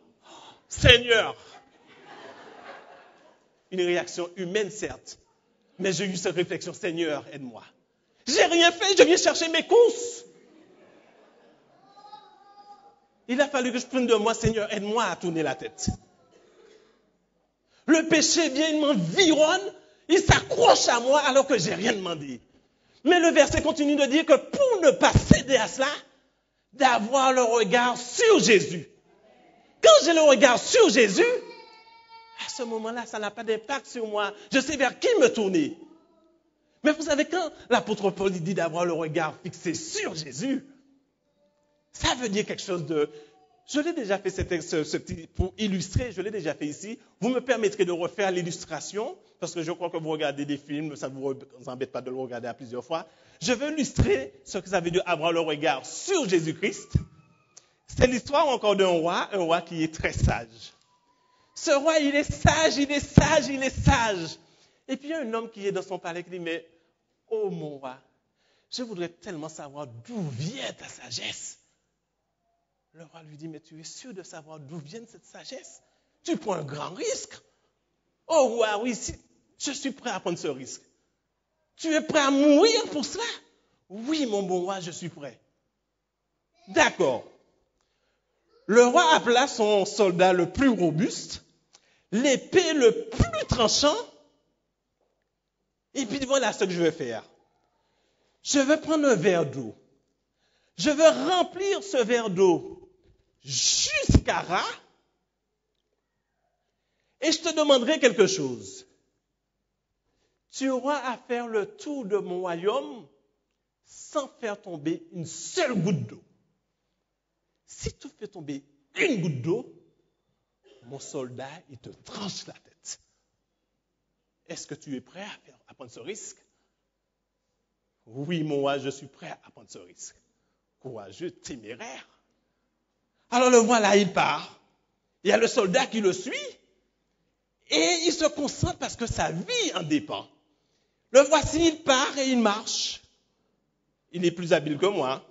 Seigneur! Une réaction humaine, certes, mais j'ai eu cette réflexion, Seigneur, aide-moi. J'ai rien fait, je viens chercher mes courses. Il a fallu que je prenne de moi, Seigneur, aide-moi à tourner la tête. Le péché vient, il m'environne, il s'accroche à moi alors que j'ai rien demandé. Mais le verset continue de dire que pour ne pas céder à cela, d'avoir le regard sur Jésus. Quand j'ai le regard sur Jésus, à ce moment-là, ça n'a pas d'impact sur moi. Je sais vers qui me tourner. Mais vous savez, quand l'apôtre Paul dit d'avoir le regard fixé sur Jésus, ça veut dire quelque chose Je l'ai déjà fait ce petit, pour illustrer, je l'ai déjà fait ici. Vous me permettrez de refaire l'illustration, parce que je crois que vous regardez des films, ça ne vous embête pas de le regarder à plusieurs fois. Je veux illustrer ce que ça veut dire avoir le regard sur Jésus-Christ. C'est l'histoire encore d'un roi, un roi qui est très sage. Ce roi, il est sage, il est sage, il est sage. Et puis il y a un homme qui est dans son palais qui dit, mais, oh mon roi, je voudrais tellement savoir d'où vient ta sagesse. Le roi lui dit, mais tu es sûr de savoir d'où vient cette sagesse? Tu prends un grand risque. Oh roi, oui, je suis prêt à prendre ce risque. Tu es prêt à mourir pour cela? Oui, mon bon roi, je suis prêt. D'accord. Le roi appela son soldat le plus robuste, l'épée le plus tranchant, et puis voilà ce que je vais faire. Je vais prendre un verre d'eau. Je vais remplir ce verre d'eau jusqu'à ras, et je te demanderai quelque chose. Tu auras à faire le tour de mon royaume sans faire tomber une seule goutte d'eau. Si tu fais tomber une goutte d'eau, mon soldat, il te tranche la tête. Est-ce que tu es prêt à prendre ce risque? Oui, mon roi, je suis prêt à prendre ce risque. Courageux, téméraire. Alors le voilà, il part. Il y a le soldat qui le suit. Et il se concentre parce que sa vie en dépend. Le voici, il part et il marche. Il est plus habile que moi.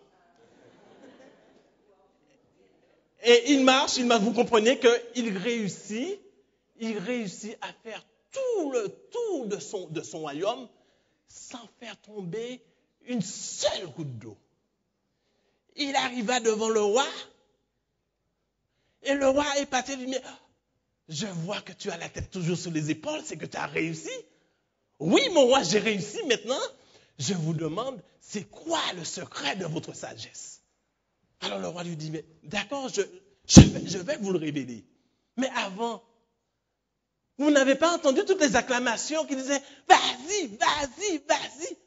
Et il marche, vous comprenez qu'il réussit à faire tout le tour de son royaume sans faire tomber une seule goutte d'eau. Il arriva devant le roi, et le roi est parti lui dire, je vois que tu as la tête toujours sur les épaules, c'est que tu as réussi. Oui, mon roi, j'ai réussi. Maintenant, je vous demande, c'est quoi le secret de votre sagesse? Alors le roi lui dit, mais d'accord, je vais vous le révéler. Mais avant, vous n'avez pas entendu toutes les acclamations qui disaient, vas-y, vas-y, vas-y.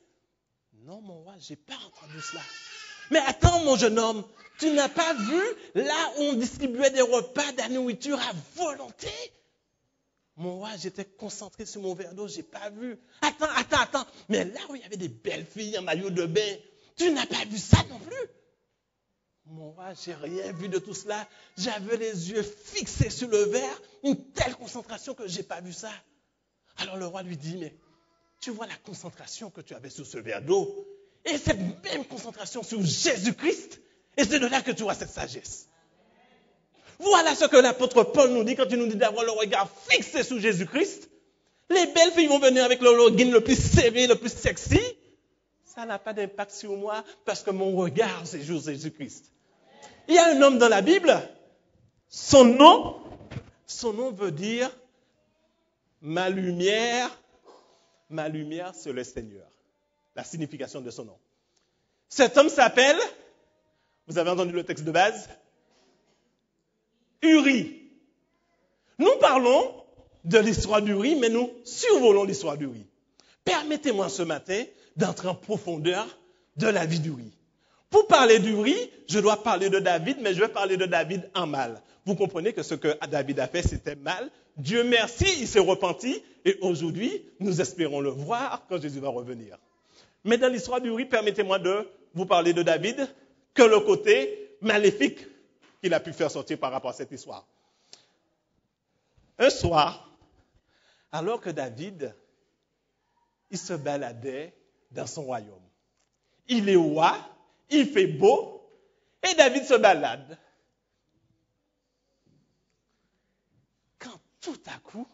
Non, mon roi, je n'ai pas entendu cela. Mais attends, mon jeune homme, tu n'as pas vu là où on distribuait des repas, de la nourriture à volonté? Mon roi, j'étais concentré sur mon verre d'eau, je n'ai pas vu. Attends. Mais là où il y avait des belles filles en maillot de bain, tu n'as pas vu ça non plus? Mon roi, j'ai rien vu de tout cela. J'avais les yeux fixés sur le verre, une telle concentration que je n'ai pas vu ça. Alors le roi lui dit, mais tu vois la concentration que tu avais sur ce verre d'eau, et cette même concentration sur Jésus-Christ, et c'est de là que tu vois cette sagesse. Voilà ce que l'apôtre Paul nous dit quand il nous dit d'avoir le regard fixé sur Jésus-Christ. Les belles filles vont venir avec le login le plus serré, le plus sexy. Ça n'a pas d'impact sur moi parce que mon regard, c'est sur Jésus-Christ. Il y a un homme dans la Bible, son nom veut dire ma lumière, c'est le Seigneur. La signification de son nom. Cet homme s'appelle, vous avez entendu le texte de base, Uri. Nous parlons de l'histoire d'Uri, mais nous survolons l'histoire d'Uri. Permettez-moi ce matin d'entrer en profondeur de la vie d'Uri. Pour parler d'Uri, je dois parler de David, mais je vais parler de David en mal. Vous comprenez que ce que David a fait, c'était mal. Dieu merci, il s'est repenti, et aujourd'hui, nous espérons le voir quand Jésus va revenir. Mais dans l'histoire d'Uri, permettez-moi de vous parler de David, que le côté maléfique qu'il a pu faire sortir par rapport à cette histoire. Un soir, alors que David, il se baladait dans son royaume. Il est roi, il fait beau, et David se balade. Quand tout à coup,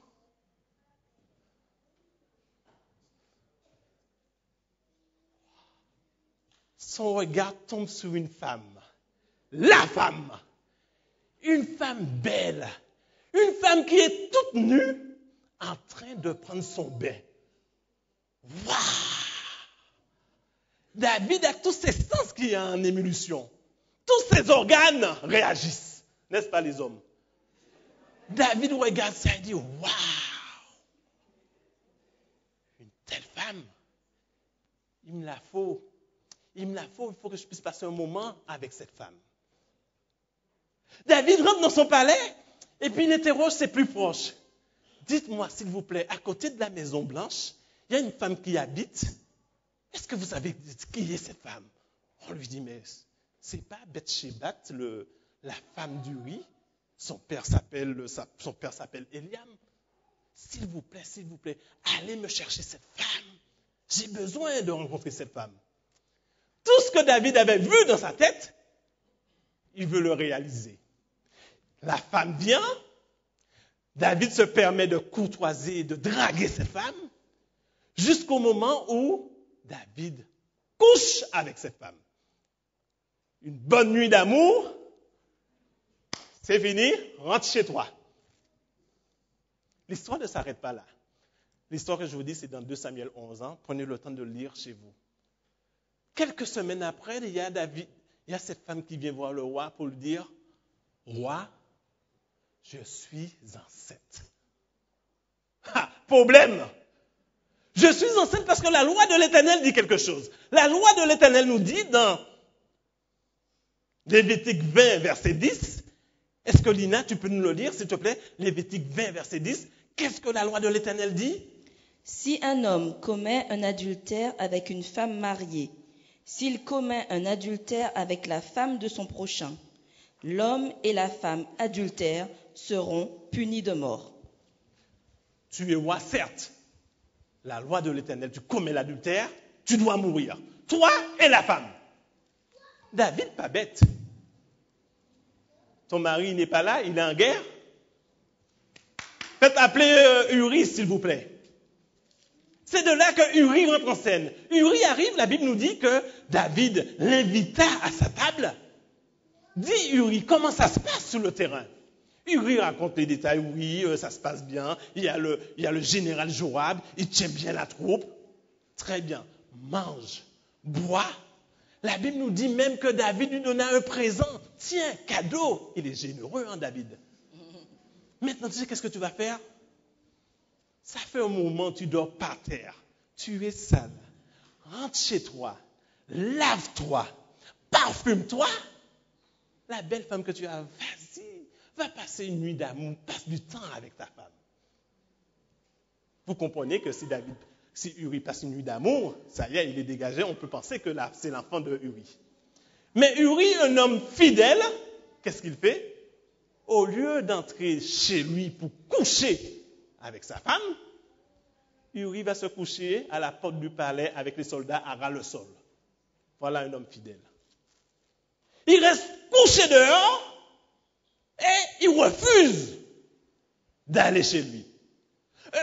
son regard tombe sur une femme. La femme! Une femme belle. Une femme qui est toute nue en train de prendre son bain. Waouh! David a tous ses sens qui sont en émulsion. Tous ses organes réagissent. N'est-ce pas les hommes? David regarde ça et dit, waouh! Une telle femme, il me la faut. Il faut que je puisse passer un moment avec cette femme. David rentre dans son palais et puis il interroge ses plus proches. Dites-moi, s'il vous plaît, à côté de la Maison Blanche, il y a une femme qui habite. Est-ce que vous savez qui est cette femme? On lui dit, mais c'est pas Bathsheba, la femme d'Uri. Son père s'appelle Eliam. S'il vous plaît, allez me chercher cette femme. J'ai besoin de rencontrer cette femme. Tout ce que David avait vu dans sa tête, il veut le réaliser. La femme vient, David se permet de courtoiser, de draguer cette femme, jusqu'au moment où David couche avec cette femme. Une bonne nuit d'amour, c'est fini, rentre chez toi. L'histoire ne s'arrête pas là. L'histoire que je vous dis, c'est dans 2 Samuel 11. Prenez le temps de le lire chez vous. Quelques semaines après, il y a cette femme qui vient voir le roi pour lui dire, « Roi, je suis enceinte. » Problème. Je suis enceinte parce que la loi de l'Éternel dit quelque chose. La loi de l'Éternel nous dit dans Lévitique 20, verset 10, est-ce que Lina, tu peux nous le lire, s'il te plaît? Lévitique 20, verset 10, qu'est-ce que la loi de l'Éternel dit? Si un homme commet un adultère avec une femme mariée, s'il commet un adultère avec la femme de son prochain, l'homme et la femme adultères seront punis de mort. Tu es roi, certes. La loi de l'Éternel, tu commets l'adultère, tu dois mourir. Toi et la femme. David, pas bête. Ton mari n'est pas là, il est en guerre. Faites appeler Uri, s'il vous plaît. C'est de là que Uri rentre en scène. Uri arrive, la Bible nous dit que David l'invita à sa table. Dis Uri, comment ça se passe sur le terrain? Uri raconte les détails, oui, ça se passe bien. Il y a le général Joab, il tient bien la troupe. Très bien, mange, bois. La Bible nous dit même que David lui donna un présent. Tiens, cadeau. Il est généreux, David. Maintenant, tu sais qu'est-ce que tu vas faire? Ça fait un moment, tu dors par terre. Tu es sale. Rentre chez toi. Lave-toi. Parfume-toi. La belle femme que tu as, vas-y. Va passer une nuit d'amour. Passe du temps avec ta femme. Vous comprenez que si Uri passe une nuit d'amour, ça y est, il est dégagé. On peut penser que là, c'est l'enfant de Uri. Mais Uri, un homme fidèle, qu'est-ce qu'il fait? Au lieu d'entrer chez lui pour coucher avec sa femme, Uri va se coucher à la porte du palais avec les soldats à ras le sol. Voilà un homme fidèle. Il reste couché dehors et il refuse d'aller chez lui.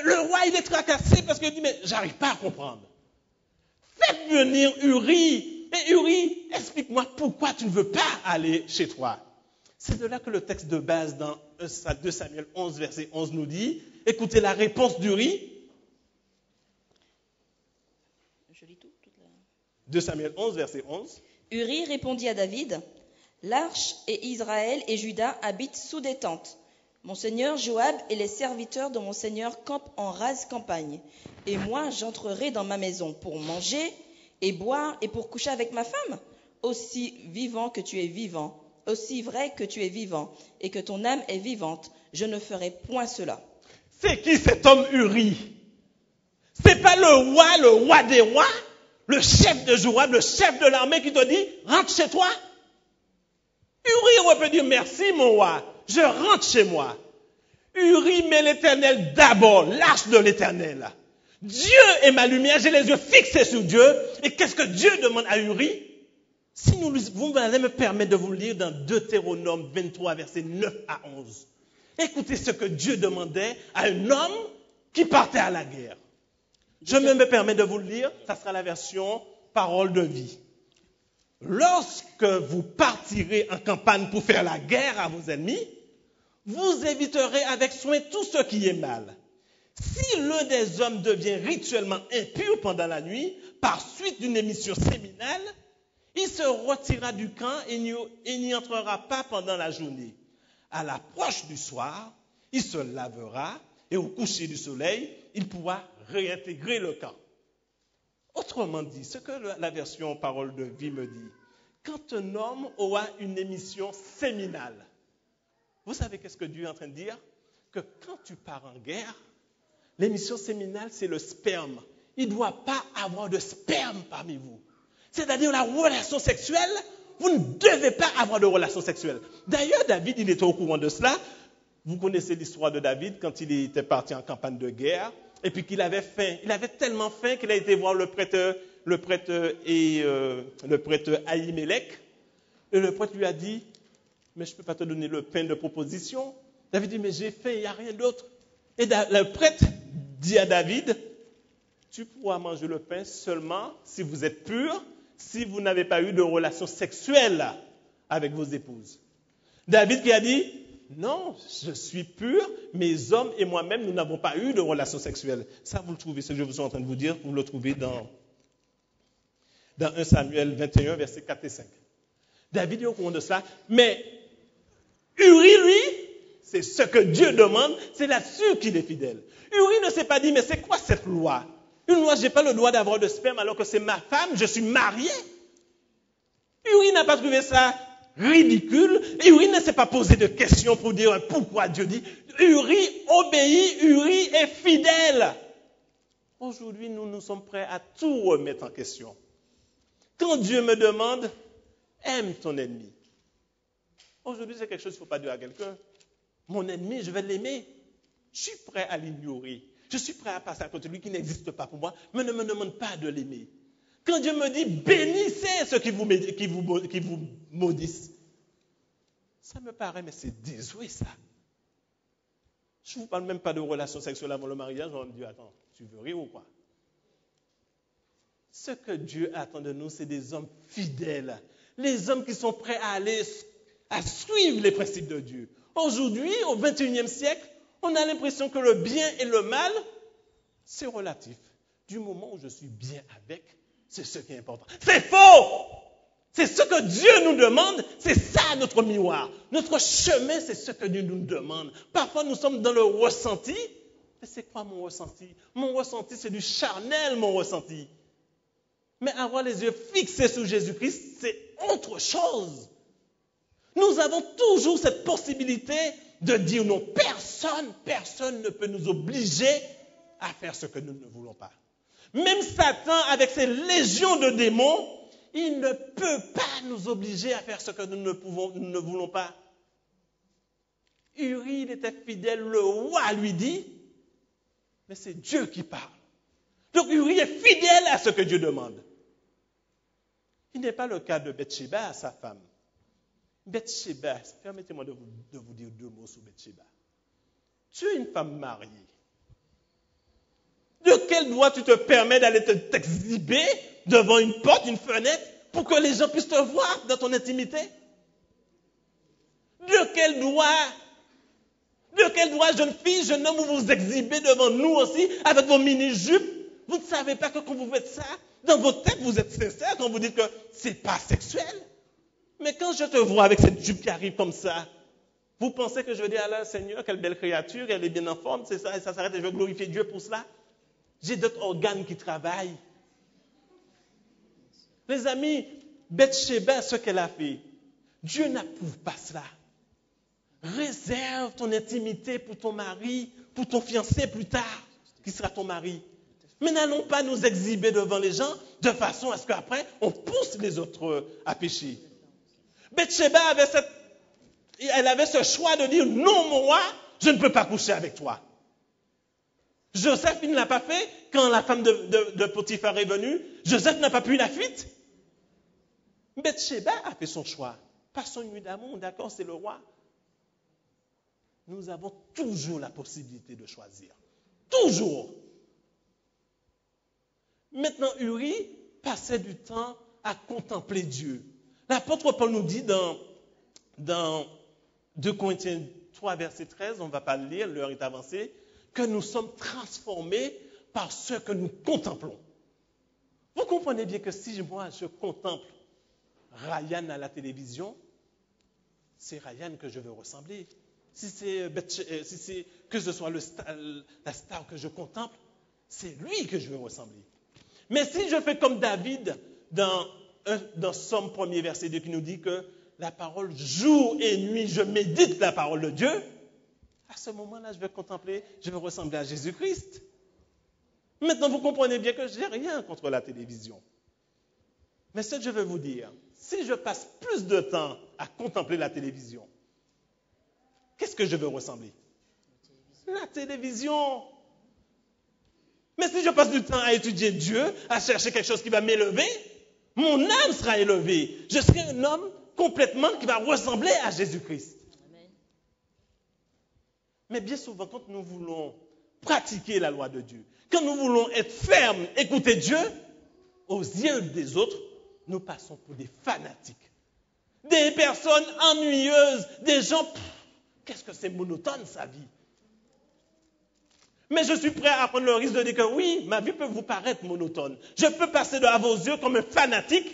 Le roi, il est tracassé parce qu'il dit, mais j'arrive pas à comprendre. Faites venir Uri. Et Uri, explique-moi pourquoi tu ne veux pas aller chez toi. C'est de là que le texte de base dans 2 Samuel 11, verset 11 nous dit, écoutez la réponse d'Uri. Je lis tout. 2 Samuel 11, verset 11. Uri répondit à David, l'Arche et Israël et Juda habitent sous des tentes. Mon seigneur Joab et les serviteurs de mon seigneur campent en rase campagne. Et moi, j'entrerai dans ma maison pour manger et boire et pour coucher avec ma femme. Aussi vivant que tu es vivant, aussi vrai que tu es vivant et que ton âme est vivante, je ne ferai point cela. C'est qui cet homme Uri? C'est pas le roi des rois, le chef de Joab, le chef de l'armée qui te dit, rentre chez toi. Uri aurait pu dire, merci mon roi, je rentre chez moi. Uri met l'Éternel d'abord, l'arche de l'Éternel. Dieu est ma lumière, j'ai les yeux fixés sur Dieu. Et qu'est-ce que Dieu demande à Uri? Si vous allez me permettre de vous lire dans Deutéronome 23, versets 9 à 11. Écoutez ce que Dieu demandait à un homme qui partait à la guerre. Je me permets de vous le lire, ça sera la version parole de vie. Lorsque vous partirez en campagne pour faire la guerre à vos ennemis, vous éviterez avec soin tout ce qui est mal. Si l'un des hommes devient rituellement impur pendant la nuit, par suite d'une émission séminale, il se retirera du camp et n'y entrera pas pendant la journée. À l'approche du soir, il se lavera et au coucher du soleil, il pourra réintégrer le camp. Autrement dit, ce que la version parole de vie me dit, quand un homme aura une émission séminale, Vous savez qu'est-ce que Dieu est en train de dire? Que quand tu pars en guerre, l'émission séminale, c'est le sperme. Il ne doit pas avoir de sperme parmi vous. C'est-à-dire la relation sexuelle, vous ne devez pas avoir de relation sexuelle. D'ailleurs, David, il était au courant de cela. Vous connaissez l'histoire de David quand il était parti en campagne de guerre et puis qu'il avait faim. Il avait tellement faim qu'il a été voir le prêtre Ahimelech. Et le prêtre lui a dit, mais je ne peux pas te donner le pain de proposition. David dit, mais j'ai faim, il n'y a rien d'autre. Et le prêtre dit à David, tu pourras manger le pain seulement si vous êtes pur, si vous n'avez pas eu de relation sexuelle avec vos épouses. David qui a dit, non, je suis pur, mes hommes et moi-même, nous n'avons pas eu de relation sexuelle. Ça, vous le trouvez, ce que je vous suis en train de vous dire, vous le trouvez dans 1 Samuel 21, versets 4 et 5. David est au courant de cela, mais Uri, lui, c'est ce que Dieu demande, c'est là-dessus qu'il est fidèle. Uri ne s'est pas dit, mais c'est quoi cette loi? Une loi, je n'ai pas le droit d'avoir de sperme alors que c'est ma femme, je suis marié. Uri n'a pas trouvé ça ridicule. Uri ne s'est pas posé de questions pour dire pourquoi Dieu dit. Uri obéit, Uri est fidèle. Aujourd'hui, nous sommes prêts à tout remettre en question. Quand Dieu me demande, aime ton ennemi. Aujourd'hui, c'est quelque chose qu'il ne faut pas dire à quelqu'un. Mon ennemi, je vais l'aimer. Je suis prêt à l'ignorer. Je suis prêt à passer à côté de lui qui n'existe pas pour moi, mais ne me demande pas de l'aimer. Quand Dieu me dit, bénissez ceux qui vous maudissent, ça me paraît, mais c'est désuet ça. Je ne vous parle même pas de relations sexuelles avant le mariage, on me dit, attends, tu veux rire ou quoi? Ce que Dieu attend de nous, c'est des hommes fidèles. Les hommes qui sont prêts à suivre les principes de Dieu. Aujourd'hui, au XXIe siècle, on a l'impression que le bien et le mal, c'est relatif. Du moment où je suis bien avec, c'est ce qui est important. C'est faux! C'est ce que Dieu nous demande, c'est ça notre miroir. Notre chemin, c'est ce que Dieu nous demande. Parfois, nous sommes dans le ressenti. Mais c'est quoi mon ressenti? Mon ressenti, c'est du charnel, mon ressenti. Mais avoir les yeux fixés sur Jésus-Christ, c'est autre chose. Nous avons toujours cette possibilité de dire non. Personne ne peut nous obliger à faire ce que nous ne voulons pas. Même Satan, avec ses légions de démons, il ne peut pas nous obliger à faire ce que nous ne voulons pas. Uri, il était fidèle, le roi lui dit, mais c'est Dieu qui parle. Donc Uri est fidèle à ce que Dieu demande. Il n'est pas le cas de Bathsheba, sa femme. Bathsheba, permettez-moi de vous dire deux mots sur Bathsheba. Tu es une femme mariée. De quel droit tu te permets d'aller t'exhiber devant une porte, une fenêtre, pour que les gens puissent te voir dans ton intimité? De quel droit, jeune fille, jeune homme, vous vous exhibez devant nous aussi, avec vos mini-jupes? Vous ne savez pas que quand vous faites ça, dans votre tête, vous êtes sincère quand vous dites que ce n'est pas sexuel. Mais quand je te vois avec cette jupe qui arrive comme ça, vous pensez que je vais dire à la Seigneur, quelle belle créature, elle est bien en forme, c'est ça, et ça s'arrête et je vais glorifier Dieu pour cela? J'ai d'autres organes qui travaillent. Les amis, Bathsheba, ce qu'elle a fait, Dieu n'approuve pas cela. Réserve ton intimité pour ton mari, pour ton fiancé plus tard, qui sera ton mari. Mais n'allons pas nous exhiber devant les gens de façon à ce qu'après, on pousse les autres à pécher. Bathsheba elle avait ce choix de dire, non, moi, je ne peux pas coucher avec toi. Joseph, il ne l'a pas fait quand la femme de Potiphar est venue. Joseph n'a pas pris la fuite. Bathsheba a fait son choix. Pas son nuit d'amour, d'accord, c'est le roi. Nous avons toujours la possibilité de choisir. Toujours. Maintenant, Uri passait du temps à contempler Dieu. L'apôtre Paul nous dit dans 2 Corinthiens 3, verset 13, on ne va pas le lire, l'heure est avancée, que nous sommes transformés par ce que nous contemplons. Vous comprenez bien que si moi je contemple Ryan à la télévision, c'est Ryan que je veux ressembler. Si c'est que ce soit la star que je contemple, c'est lui que je veux ressembler. Mais si je fais comme David dans Somme 1er verset 2 qui nous dit que la parole jour et nuit, je médite la parole de Dieu, à ce moment-là, je vais contempler, je vais ressembler à Jésus-Christ. Maintenant, vous comprenez bien que je n'ai rien contre la télévision. Mais ce que je veux vous dire, si je passe plus de temps à contempler la télévision, qu'est-ce que je veux ressembler? La télévision. Mais si je passe du temps à étudier Dieu, à chercher quelque chose qui va m'élever, mon âme sera élevée. Je serai un homme complètement qui va ressembler à Jésus-Christ. Amen. Mais bien souvent, quand nous voulons pratiquer la loi de Dieu, quand nous voulons être fermes, écouter Dieu, aux yeux des autres, nous passons pour des fanatiques. Des personnes ennuyeuses, des gens, qu'est-ce que c'est monotone sa vie. Mais je suis prêt à prendre le risque de dire que oui, ma vie peut vous paraître monotone. Je peux passer à vos yeux comme un fanatique,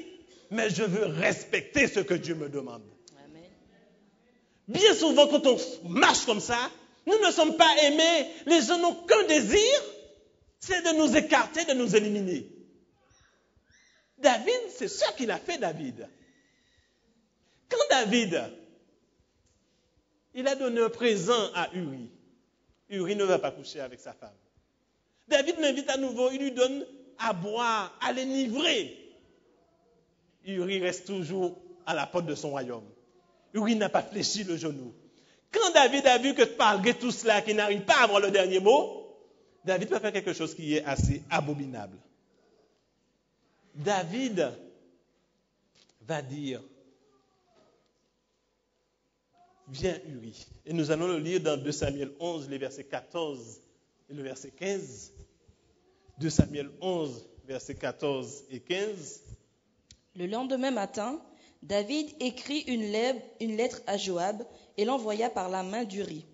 mais je veux respecter ce que Dieu me demande. Amen. Bien souvent, quand on marche comme ça, nous ne sommes pas aimés. Les gens n'ont qu'un désir, c'est de nous écarter, de nous éliminer. David, c'est ce qu'il a fait, David. Quand David, il a donné un présent à Uri, Uri ne va pas coucher avec sa femme. David l'invite à nouveau, il lui donne à boire, à l'enivrer. Uri reste toujours à la porte de son royaume. Uri n'a pas fléchi le genou. Quand David a vu que malgré tout cela, qu'il n'arrive pas à avoir le dernier mot, David va faire quelque chose qui est assez abominable. David va dire, viens Uri. Et nous allons le lire dans 2 Samuel 11, les versets 14 et le verset 15. 2 Samuel 11, versets 14 et 15. Le lendemain matin, David écrit une lettre à Joab et l'envoya par la main d'Uri.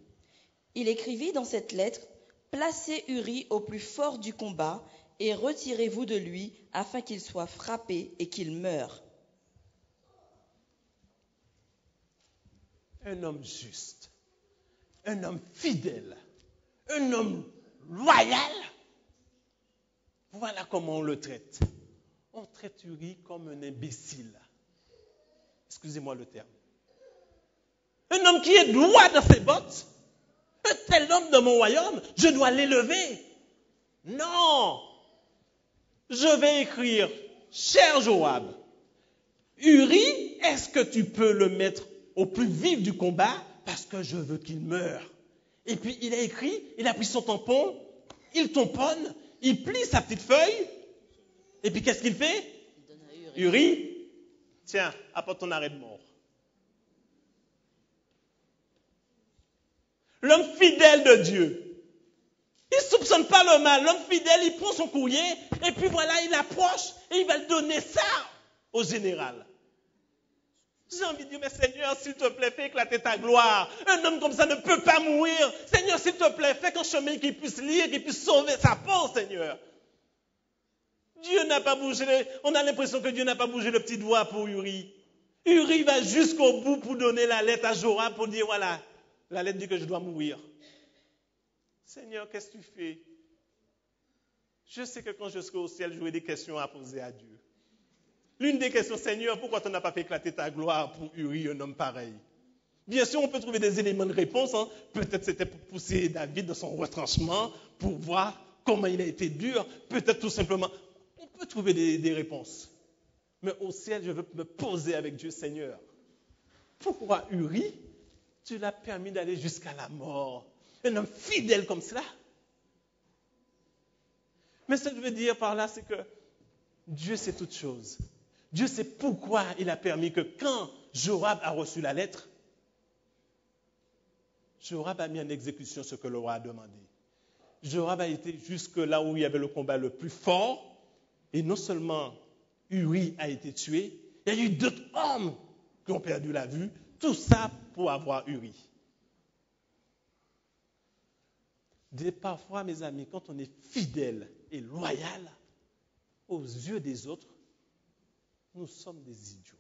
Il écrivit dans cette lettre, « Placez Uri au plus fort du combat et retirez-vous de lui afin qu'il soit frappé et qu'il meure. » Un homme juste, un homme fidèle, un homme loyal. Voilà comment on le traite. On traite Uri comme un imbécile. Excusez-moi le terme. Un homme qui est droit dans ses bottes. Un tel homme dans mon royaume, je dois l'élever. Non. Je vais écrire, cher Joab, Uri, est-ce que tu peux le mettre au plus vif du combat parce que je veux qu'il meure. Et puis il a écrit, il a pris son tampon, il tamponne, il plie sa petite feuille, et puis qu'est-ce qu'il fait? Uri, tiens, apporte ton arrêt de mort. L'homme fidèle de Dieu, il ne soupçonne pas le mal. L'homme fidèle, il prend son courrier, et puis voilà, il approche, et il va donner ça au général. J'ai envie de dire, mais Seigneur, s'il te plaît, fais éclater ta gloire. Un homme comme ça ne peut pas mourir. Seigneur, s'il te plaît, fais qu'un chemin qu'il puisse lire, qu'il puisse sauver sa peau, Seigneur. Dieu n'a pas bougé, on a l'impression que Dieu n'a pas bougé le petit doigt pour Uri. Uri va jusqu'au bout pour donner la lettre à Joab pour dire, voilà, la lettre dit que je dois mourir. Seigneur, qu'est-ce que tu fais? Je sais que quand je serai au ciel, j'aurai des questions à poser à Dieu. L'une des questions, Seigneur, pourquoi tu n'as pas fait éclater ta gloire pour Uri, un homme pareil? Bien sûr, on peut trouver des éléments de réponse. Hein. Peut-être c'était pour pousser David dans son retranchement, pour voir comment il a été dur. Peut-être tout simplement, on peut trouver des réponses. Mais au ciel, je veux me poser avec Dieu, Seigneur. Pourquoi Uri, tu l'as permis d'aller jusqu'à la mort? Un homme fidèle comme cela. Mais ce que je veux dire par là, c'est que Dieu sait toutes choses. Dieu sait pourquoi il a permis que quand Joab a reçu la lettre, Joab a mis en exécution ce que le roi a demandé. Joab a été jusque là où il y avait le combat le plus fort, et non seulement Uri a été tué, il y a eu d'autres hommes qui ont perdu la vue, tout ça pour avoir Uri. Parfois, mes amis, quand on est fidèle et loyal aux yeux des autres, nous sommes des idiots,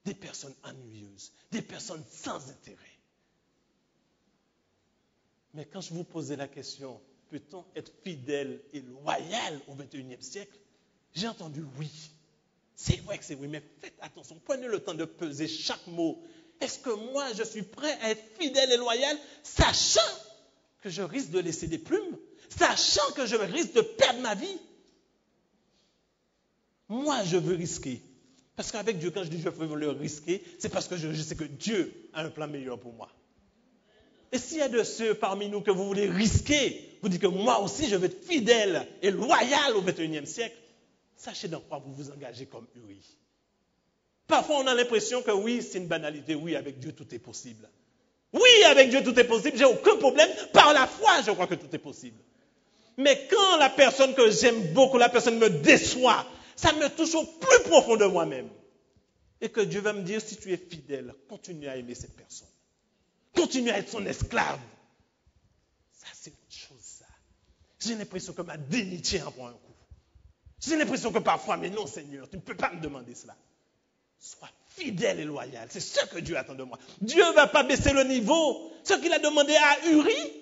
des personnes ennuyeuses, des personnes sans intérêt. Mais quand je vous posais la question, peut-on être fidèle et loyal au XXIe siècle? J'ai entendu oui. C'est vrai que c'est oui, mais faites attention. Prenez le temps de peser chaque mot. Est-ce que moi, je suis prêt à être fidèle et loyal, sachant que je risque de laisser des plumes, sachant que je risque de perdre ma vie? Moi, je veux risquer. Parce qu'avec Dieu, quand je dis je veux le risquer, c'est parce que je sais que Dieu a un plan meilleur pour moi. Et s'il y a de ceux parmi nous que vous voulez risquer, vous dites que moi aussi, je veux être fidèle et loyal au XXIe siècle, sachez dans quoi vous vous engagez comme Uri. Parfois, on a l'impression que oui, c'est une banalité. Oui, avec Dieu, tout est possible. Oui, avec Dieu, tout est possible. J'ai aucun problème. Par la foi, je crois que tout est possible. Mais quand la personne que j'aime beaucoup, la personne me déçoit, ça me touche au plus profond de moi-même. Et que Dieu va me dire, si tu es fidèle, continue à aimer cette personne. Continue à être son esclave. Ça, c'est autre chose, ça. J'ai l'impression que ma dignité en prend un coup. J'ai l'impression que parfois, mais non, Seigneur, tu ne peux pas me demander cela. Sois fidèle et loyal. C'est ce que Dieu attend de moi. Dieu ne va pas baisser le niveau. Ce qu'il a demandé à Uri,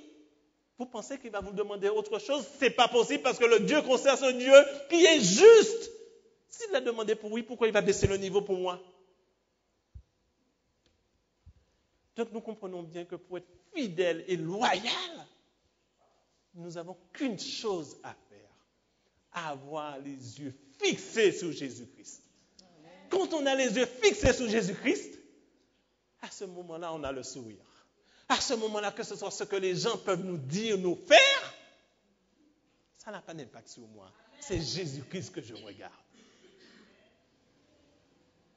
vous pensez qu'il va vous demander autre chose? Ce n'est pas possible parce que le Dieu qu'on sert, c'est un Dieu qui est juste. S'il l'a demandé pour lui, pourquoi il va baisser le niveau pour moi? Donc nous comprenons bien que pour être fidèle et loyal, nous n'avons qu'une chose à faire. Avoir les yeux fixés sur Jésus-Christ. Quand on a les yeux fixés sur Jésus-Christ, à ce moment-là, on a le sourire. À ce moment-là, que ce soit ce que les gens peuvent nous dire, nous faire, ça n'a pas d'impact sur moi. C'est Jésus-Christ que je regarde. Il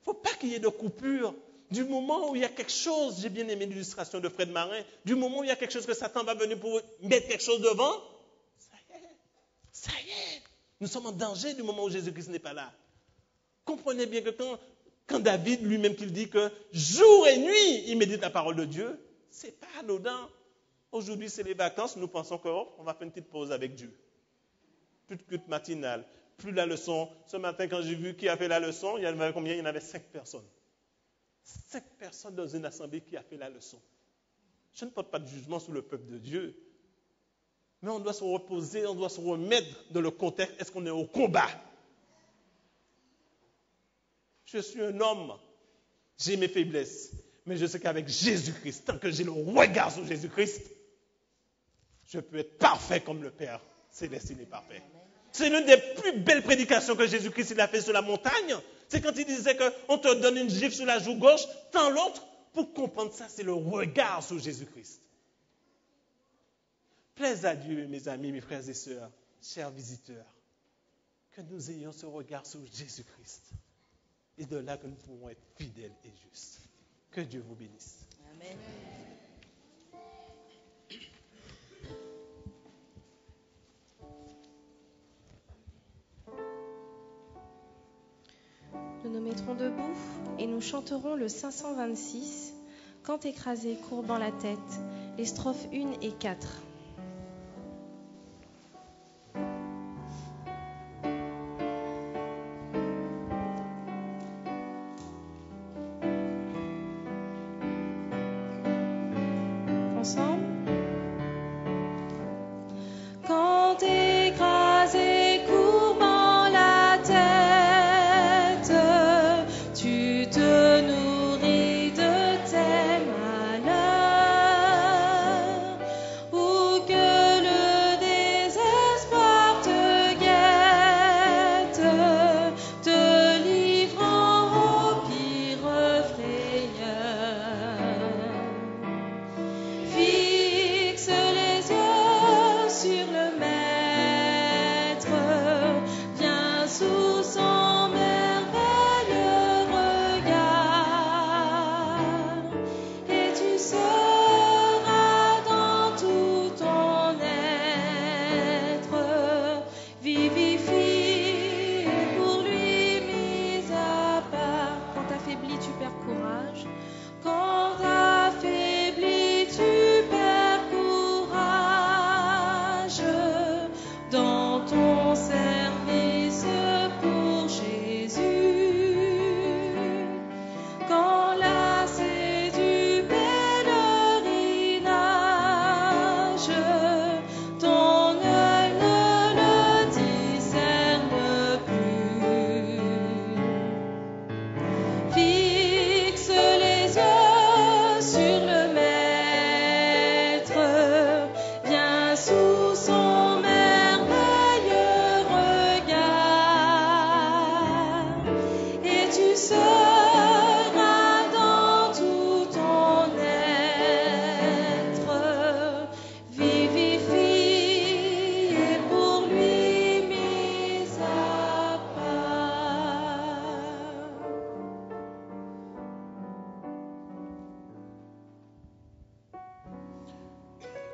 ne faut pas qu'il y ait de coupure. Du moment où il y a quelque chose, j'ai bien aimé l'illustration de Fred Marin, du moment où il y a quelque chose que Satan va venir pour mettre quelque chose devant, ça y est. Nous sommes en danger du moment où Jésus-Christ n'est pas là. Comprenez bien que quand David lui-même qu'il dit que jour et nuit, il médite la parole de Dieu, ce n'est pas anodin. Aujourd'hui, c'est les vacances, nous pensons qu'on va faire une petite pause avec Dieu. Plus de culte matinale, plus la leçon. Ce matin, quand j'ai vu qui a fait la leçon, il y en avait combien? Il y en avait 5 personnes. 5 personnes dans une assemblée qui a fait la leçon. Je ne porte pas de jugement sur le peuple de Dieu. Mais on doit se reposer, on doit se remettre dans le contexte. Est-ce qu'on est au combat? Je suis un homme, j'ai mes faiblesses, mais je sais qu'avec Jésus-Christ, tant que j'ai le regard sur Jésus-Christ, je peux être parfait comme le Père Céleste est parfait. C'est l'une des plus belles prédications que Jésus-Christ il a fait sur la montagne. C'est quand il disait qu'on te donne une gifle sur la joue gauche, tant l'autre. Pour comprendre ça, c'est le regard sur Jésus-Christ. Plaise à Dieu, mes amis, mes frères et sœurs, chers visiteurs, que nous ayons ce regard sur Jésus-Christ. Et de là que nous pouvons être fidèles et justes. Que Dieu vous bénisse. Amen. Nous nous mettrons debout et nous chanterons le 526, Quand écrasé, courbant la tête, les strophes 1 et 4. Ensemble. Quand écrasé, courbant la tête, tu te nourris de tes malheurs, ou que le désespoir te guette, te livrant au pire frayeur. Fille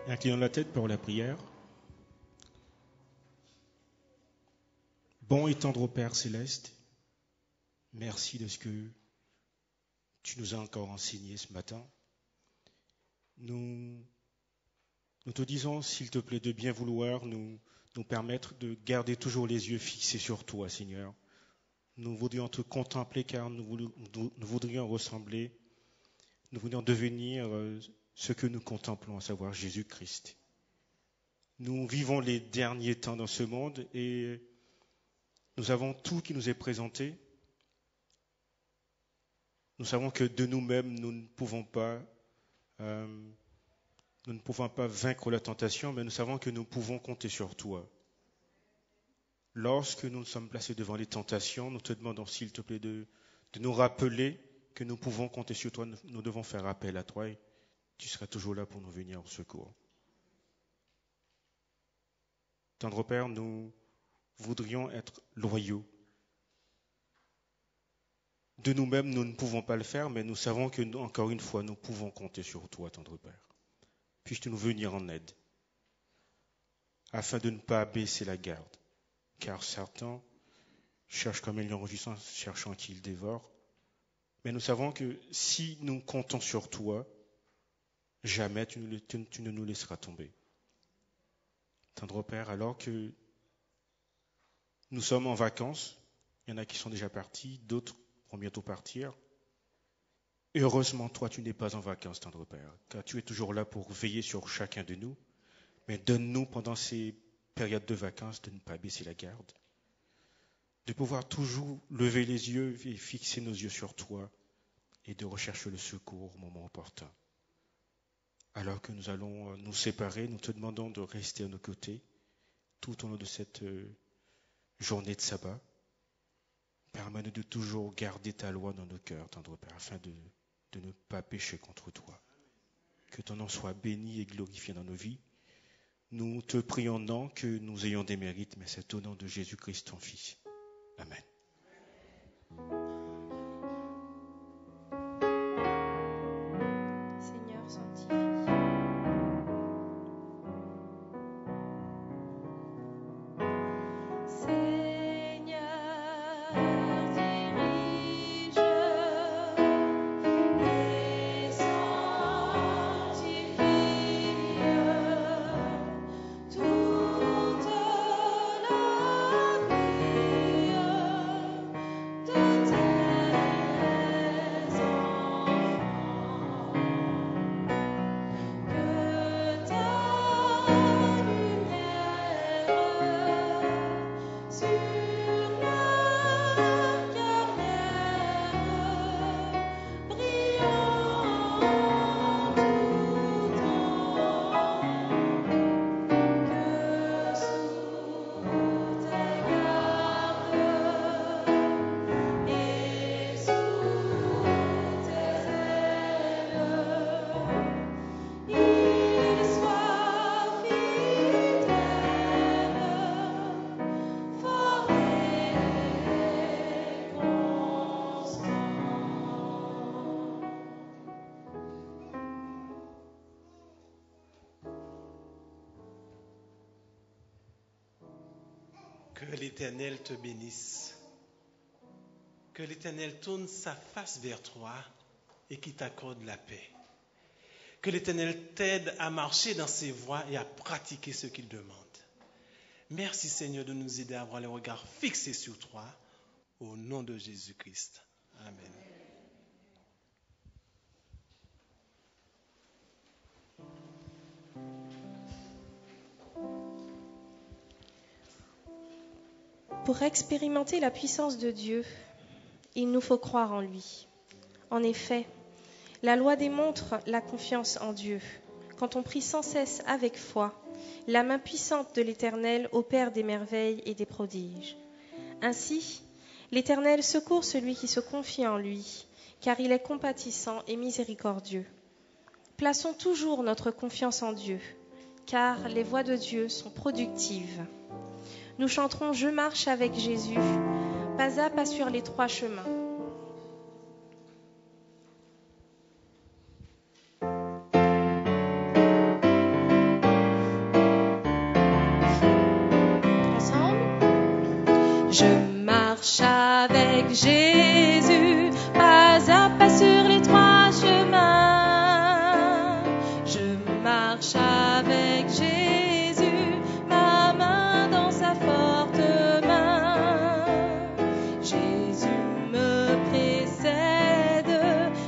Inclinons la tête pour la prière. Bon et tendre Père céleste, merci de ce que tu nous as encore enseigné ce matin. Nous te disons, s'il te plaît, de bien vouloir nous permettre de garder toujours les yeux fixés sur toi, Seigneur. Nous voudrions te contempler car nous voudrions ressembler, nous voudrions devenir ce que nous contemplons, à savoir Jésus-Christ. Nous vivons les derniers temps dans ce monde et nous avons tout qui nous est présenté. Nous savons que de nous-mêmes, nous ne pouvons pas vaincre la tentation, mais nous savons que nous pouvons compter sur toi. Lorsque nous nous sommes placés devant les tentations, nous te demandons, s'il te plaît, de nous rappeler que nous pouvons compter sur toi. Nous devons faire appel à toi et tu seras toujours là pour nous venir au secours. Tendre Père, nous voudrions être loyaux. De nous-mêmes, nous ne pouvons pas le faire, mais nous savons que, encore une fois, nous pouvons compter sur toi, Tendre Père. Puisses-tu nous venir en aide, afin de ne pas baisser la garde. Car certains cherchent comme un lion rugissant, cherchant qui le dévore. Mais nous savons que si nous comptons sur toi, jamais tu ne nous laisseras tomber. Tendre Père, alors que nous sommes en vacances, il y en a qui sont déjà partis, d'autres vont bientôt partir. Et heureusement, toi, tu n'es pas en vacances, Tendre Père, car tu es toujours là pour veiller sur chacun de nous. Mais donne-nous pendant ces périodes de vacances de ne pas baisser la garde, de pouvoir toujours lever les yeux et fixer nos yeux sur toi et de rechercher le secours au moment opportun. Alors que nous allons nous séparer, nous te demandons de rester à nos côtés tout au long de cette journée de sabbat. Permets-nous de toujours garder ta loi dans nos cœurs, Tendre Père, afin de ne pas pécher contre toi. Que ton nom soit béni et glorifié dans nos vies. Nous te prions non que nous ayons des mérites, mais c'est au nom de Jésus-Christ, ton Fils. Amen. Seigneur, sanctifie. Que l'Éternel te bénisse. Que l'Éternel tourne sa face vers toi et qu'il t'accorde la paix. Que l'Éternel t'aide à marcher dans ses voies et à pratiquer ce qu'il demande. Merci Seigneur de nous aider à avoir les regards fixés sur toi. Au nom de Jésus-Christ. Amen. Pour expérimenter la puissance de Dieu, il nous faut croire en lui. En effet, la loi démontre la confiance en Dieu. Quand on prie sans cesse avec foi, la main puissante de l'Éternel opère des merveilles et des prodiges. Ainsi, l'Éternel secourt celui qui se confie en lui, car il est compatissant et miséricordieux. Plaçons toujours notre confiance en Dieu, car les voies de Dieu sont productives. Nous chanterons « Je marche avec Jésus », pas à pas sur les 3 chemins. avec Jésus, pas à pas sur les trois chemins. Je marche avec Jésus, ma main dans sa forte main. Jésus me précède,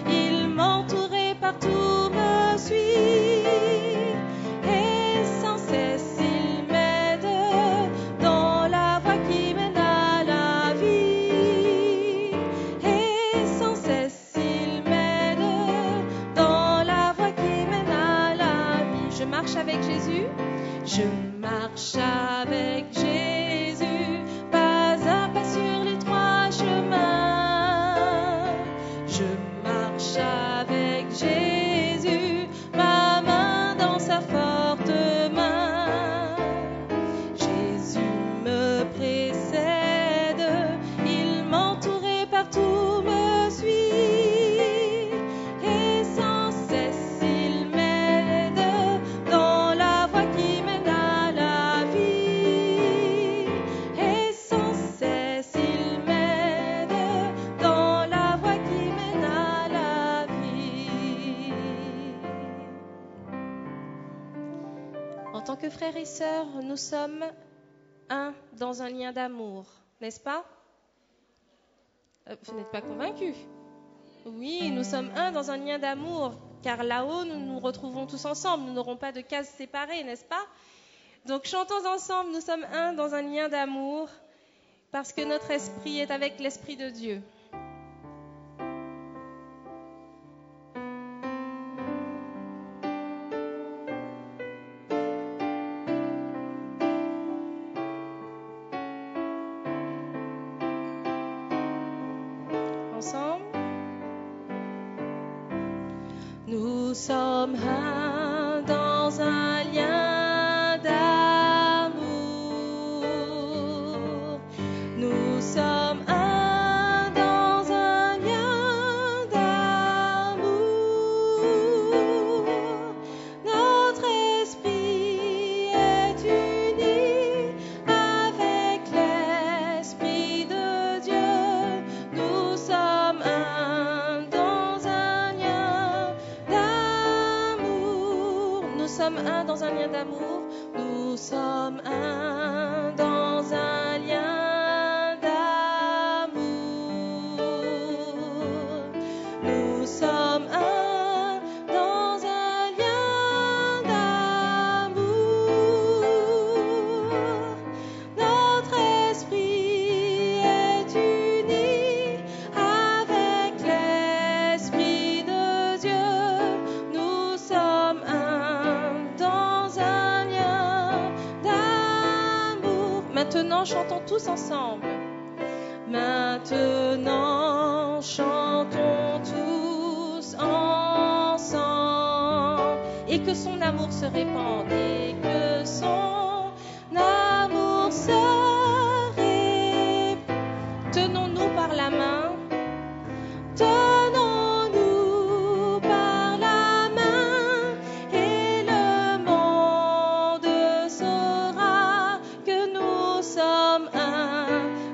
il m'entoure et partout me suit. Et sans cesse il m'aide dans la voie qui mène à la vie. Et sans cesse il m'aide dans la voie qui mène à la vie. Je marche avec Jésus, je marche avec Jésus, pas à pas sur les trois chemins. Je marche avec Jésus, ma main dans sa forte main. Jésus me précède, il m'entoure et partout me suit. Et sans cesse il m'aide dans la voie qui mène à la vie. Et sans cesse il m'aide dans la voie qui mène à la vie. En tant que frères et sœurs, nous sommes un dans un lien d'amour, n'est-ce pas? Vous n'êtes pas convaincus? Oui, nous sommes un dans un lien d'amour, car là-haut, nous nous retrouvons tous ensemble. Nous n'aurons pas de cases séparées, n'est-ce pas? Donc, chantons ensemble, nous sommes un dans un lien d'amour, parce que notre esprit est avec l'Esprit de Dieu. Ensemble. Nous sommes un dans un lien d'amour. Nous sommes un dans un lien d'amour. Notre esprit est uni avec l'Esprit de Dieu. Nous sommes un dans un lien d'amour. Nous sommes un dans un lien d'amour. Nous sommes un dans un lien d'amour. Nous sommes un dans un lien d'amour. Notre esprit est uni avec l'Esprit de Dieu. Nous sommes un dans un lien d'amour. Maintenant, chantons tous ensemble. Maintenant, chantons tous ensemble. Et que son amour se répande. Et que son amour se répande. Tenons-nous par la main. Tenons-nous par la main. Et le monde saura que nous sommes un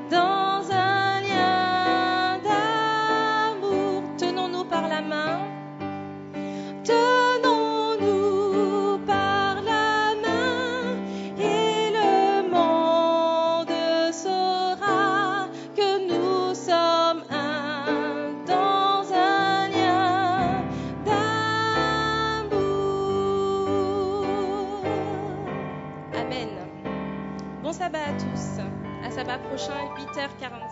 dans un lien d'amour. Tenons-nous par la main. Tenons-nous par la main. Et le monde saura que nous sommes un dans un lien d'amour. Amen. Bon sabbat à tous. À sabbat prochain, 8h45.